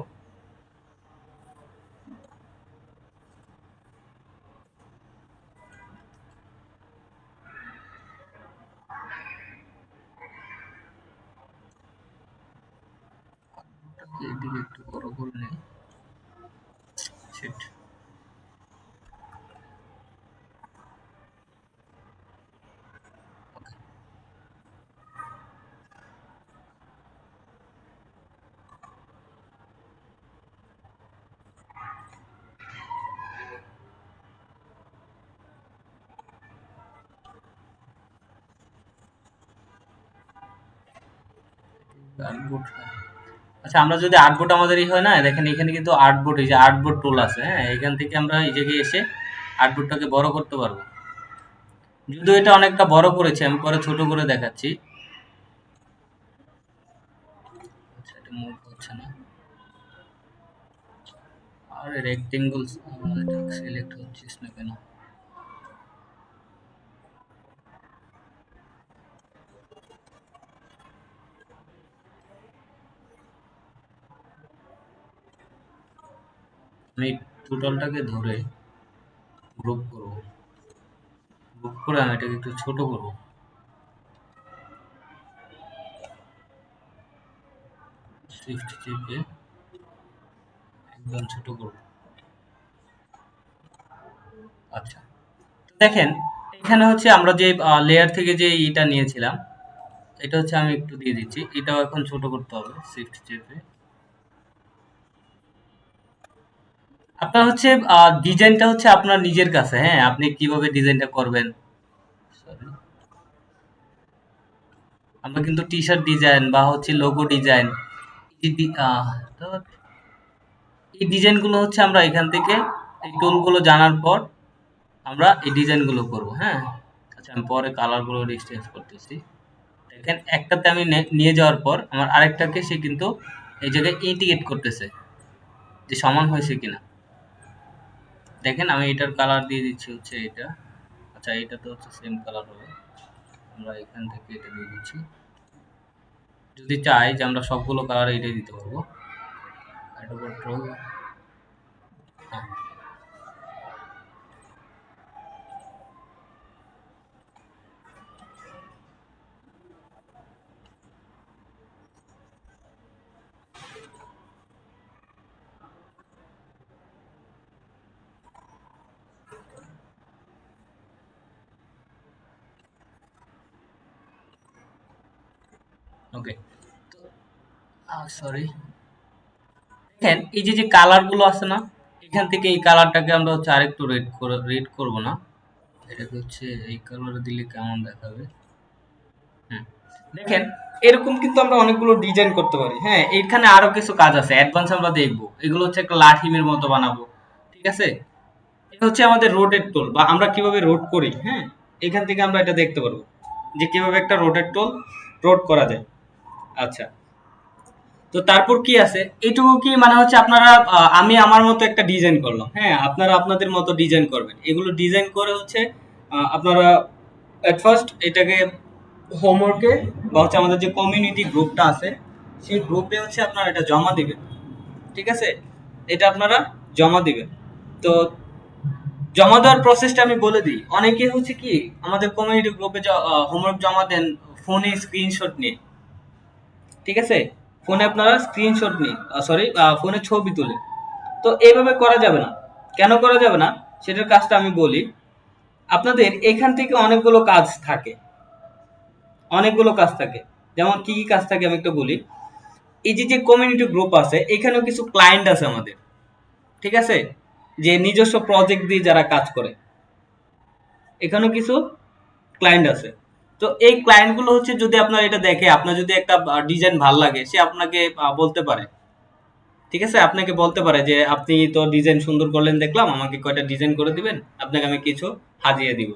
এদিকে একটু বড় করে নেই। Shit. আর্টবোর্ড, আচ্ছা আমরা যদি আর্টবোর্ড আমাদেরই হয় না, দেখেন এখানে কিন্তু আর্টবোর্ড, এই যে আর্টবোর্ড টুল আছে, হ্যাঁ, এখান থেকে আমরা এই জায়গায় এসে আর্টবোর্ডটাকে বড় করতে পারবো। যদিও এটা অনেকটা বড় করেছি, আমি পরে ছোট করে দেখাচ্ছি। আচ্ছা, এটা মুভ হচ্ছে না। আরে রেক্টেঙ্গল, এটা সিলেক্ট হচ্ছিস না কেন? আমি টোটালটাকে ধরে গ্রুপ করব, গ্রুপ করে আমি এটাকে একটু ছোট করব, শিফট চেপে একদম ছোট করব। আচ্ছা, দেখেন এখানে হচ্ছে আমরা যে লেয়ার থেকে যে ইটা নিয়েছিলাম, এটা হচ্ছে আমি একটু দিয়ে দিচ্ছি, এটাও এখন ছোট করতে হবে শিফট চেপে। আপনার হচ্ছে ডিজাইনটা হচ্ছে আপনার নিজের কাছে, হ্যাঁ আপনি কিভাবে ডিজাইনটা করবেন। Sorry, আমরা কিন্তু টি শার্ট ডিজাইন বা হচ্ছে লোগো ডিজাইন, তো এই ডিজাইনগুলো হচ্ছে আমরা এখান থেকে এই টুলগুলো জানার পর আমরা এই ডিজাইনগুলো করব, হ্যাঁ। আচ্ছা, আমি পরে কালারগুলো চেঞ্জ করতেছি। দেখেন একটাতে আমি নিয়ে যাওয়ার পর আমার আরেকটাকে সে কিন্তু এই জায়গায় ইন্ডিকেট করতেছে যে সমান হয়েছে কিনা। দেখেন আমি এটার কালার দিয়ে দিচ্ছি হচ্ছে এটা। আচ্ছা, এটা তো হচ্ছে সেম কালার হবে, আমরা এখান থেকে এটা দিয়ে দিচ্ছি। যদি চাই যে আমরা সবগুলো কালার এটাই দিতে পারবো। এটা কন্ট্রোল, হ্যাঁ, ওকে। সরি, দেখেন এই যে যে কালার গুলো আছে না, এখান থেকে এই কালারটাকে আমরা হচ্ছে আরেকটু রেড করব না, এটাকে হচ্ছে এই কালারে দিলে কেমন দেখাবে। হুম, দেখেন এরকম কিন্তু আমরা অনেকগুলো ডিজাইন করতে পারি, হ্যাঁ। এখানে আরো কিছু কাজ আছে, অ্যাডভান্স আমরা দেখবো। এগুলো হচ্ছে একটা লাঠিমের মতো বানাবো, ঠিক আছে। এটা হচ্ছে আমাদের রোটেট টুল, বা আমরা কিভাবে রোট করি, হ্যাঁ। এখান থেকে আমরা এটা দেখতে পারবো যে কিভাবে একটা রোটেট টুল রোট করা যায়। আচ্ছা, তো তারপর কি আছে, এইটুকু কি মানে হচ্ছে আপনারা আমি আমার মতো একটা ডিজাইন করলাম, হ্যাঁ আপনারা আপনাদের মতো ডিজাইন করবেন। এগুলো ডিজাইন করে হচ্ছে আপনারা এট ফার্স্ট এটাকে হোমওয়ার্কে বা হচ্ছে আমাদের যে কমিউনিটি গ্রুপটা আছে সেই গ্রুপে হচ্ছে আপনারা এটা জমা দিবেন, ঠিক আছে। এটা আপনারা জমা দিবেন। তো জমা দেওয়ার প্রসেসটা আমি বলে দিই। অনেকে হচ্ছে কি আমাদের কমিউনিটি গ্রুপে হোমওয়ার্ক জমা দেন ফোনে স্ক্রিনশট নিয়ে, ঠিক আছে। ফোনে আপনারা স্ক্রিনশট নিন, সরি, ফোনে ছবি তুলে। তো এইভাবে করা যাবে না। কেন করা যাবে না সেটার কাজটা আমি বলি। আপনাদের এখান থেকে অনেকগুলো কাজ থাকে, অনেকগুলো কাজ থাকে। যেমন কি কি কাজ থাকে আমি একটু বলি। এই যে যে কমিউনিটি গ্রুপ আছে এখানেও কিছু ক্লায়েন্ট আছে আমাদের, ঠিক আছে, যে নিজস্ব প্রজেক্ট দিয়ে যারা কাজ করে, এখানেও কিছু ক্লায়েন্ট আছে। তো এই ক্লায়েন্ট গুলো হচ্ছে যদি আপনার এটা দেখে, আপনার যদি একটা ডিজাইন ভাল লাগে, সে আপনাকে বলতে পারে, ঠিক আছে, আপনাকে বলতে পারে যে আপনি তো ডিজাইন সুন্দর করলেন দেখলাম, আমাকে কয়টা ডিজাইন করে দিবেন, আপনাকে আমি কিছু হাজিয়ে দিব।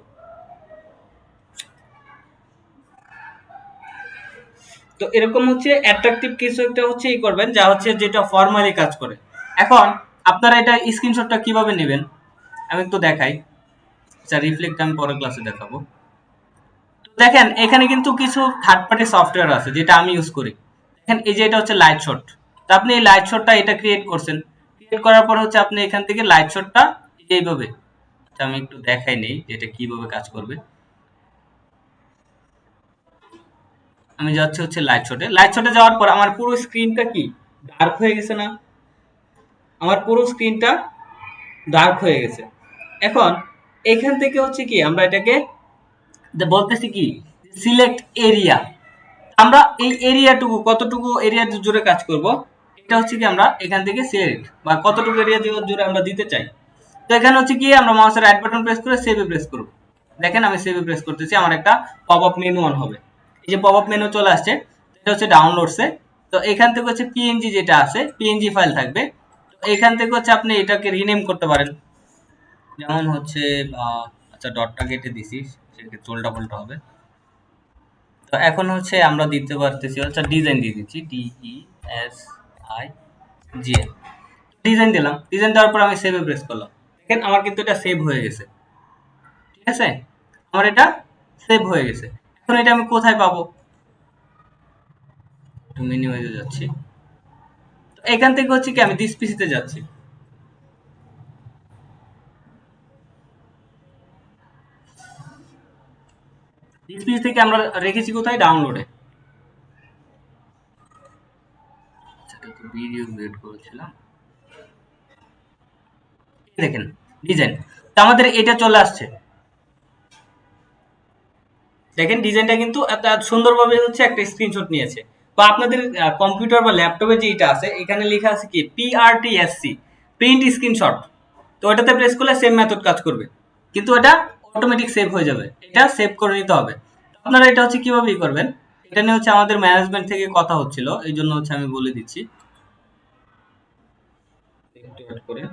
তো এরকম হচ্ছে অ্যাট্রাকটিভ কিছু একটা হচ্ছে ই করবেন, যা হচ্ছে যেটা ফর্মালি কাজ করে। এখন আপনারা এটা স্ক্রিনশটটা কিভাবে নেবেন আমি একটু দেখাই। আচ্ছা, রিফ্লেক্ট আমি পরের ক্লাসে দেখাবো। দেখেন এখানে কিন্তু কিছু থার্ড পার্টি সফটওয়্যার আছে যেটা আমি ইউজ করি। দেখেন এই যে এটা হচ্ছে লাইট শট। তো আপনি এই লাইট শটটা এটা ক্রিয়েট করছেন, ক্রিয়েট করার পর হচ্ছে আপনি এখান থেকে লাইট শটটা এইভাবে, আচ্ছা আমি একটু দেখাই নেই যে এটা কিভাবে কাজ করবে। আমি যাচ্ছি হচ্ছে লাইট শটে, লাইট শটে যাওয়ার পর আমার পুরো স্ক্রিনটা কি ডার্ক হয়ে গেছে না, আমার পুরো স্ক্রিনটা ডার্ক হয়ে গেছে। এখন এখান থেকে হচ্ছে কি আমরা এটাকে বলতেছি কি সিলেক্ট এরিয়া। আমরা এই এরিয়াটুকু কতটুকু এরিয়া জুড়ে কাজ করব, এটা হচ্ছে কি আমরা এখান থেকে সিলেক্ট বা কতটুকু এরিয়া জুড়ে আমরা দিতে চাই। তো এখানে হচ্ছে কি আমরা মাউসের রাইট বাটন প্রেস করে সেভে প্রেস করব। দেখেন আমি সেভে প্রেস করতেছি, আমার একটা পপ আপ মেনু অন হবে। এই যে পপ আপ মেনু চলে আসছে, এটা হচ্ছে ডাউনলোডসে। তো এখান থেকে হচ্ছে পিএনজি যেটা আছে পিএনজি ফাইল থাকবে। তো এখান থেকে হচ্ছে আপনি এটাকে রিনেম করতে পারেন, যেমন হচ্ছে আচ্ছা ডটটা কেটে দিছি, সেক্ষেত্রে উল্টা পাল্টা হবে। তো এখন হচ্ছে আমরা দিতে পারতেছি হচ্ছে ডিজাইন দিয়ে দিচ্ছি, DESIGN, ডিজাইন দিলাম। ডিজাইন দেওয়ার পর আমি সেভে প্রেস করলাম। দেখেন আমার কিন্তু এটা সেভ হয়ে গেছে, ঠিক আছে, আমার এটা সেভ হয়ে গেছে। এখন এটা আমি কোথায় পাবো, একটু মিনিমাইজে যাচ্ছি। তো এখান থেকে হচ্ছে কি আমি দিস পিসিতে যাচ্ছি। ডিসপ্লে থেকে আমরা রেখেছি কোথায়, ডাউনলোডে। সেটা তো ভিডিও বের করেছিলাম, দেখেন ডিজাইন, তো আমাদের এটা চলে আসছে। দেখেন ডিজাইনটা কিন্তু এত এত সুন্দরভাবে হচ্ছে একটা স্ক্রিনশট নিয়েছে। বা আপনাদের কম্পিউটার বা ল্যাপটপে যেটা আছে এখানে লেখা আছে কি পিআরটিএসসি, প্রিন্ট স্ক্রিনশট। তো ওটাতে প্রেস করলে সেম মেথড কাজ করবে, কিন্তু এটা অটোমেটিক সেভ হয়ে যাবে, এটা সেভ করে নিতে হবে। আপনারা এটা হচ্ছে কিভাবে করবেন, এটা নিয়ে হচ্ছে আমাদের ম্যানেজমেন্ট থেকে কথা হচ্ছিল, এই জন্য হচ্ছে আমি বলে দিচ্ছি একটু wait করেন।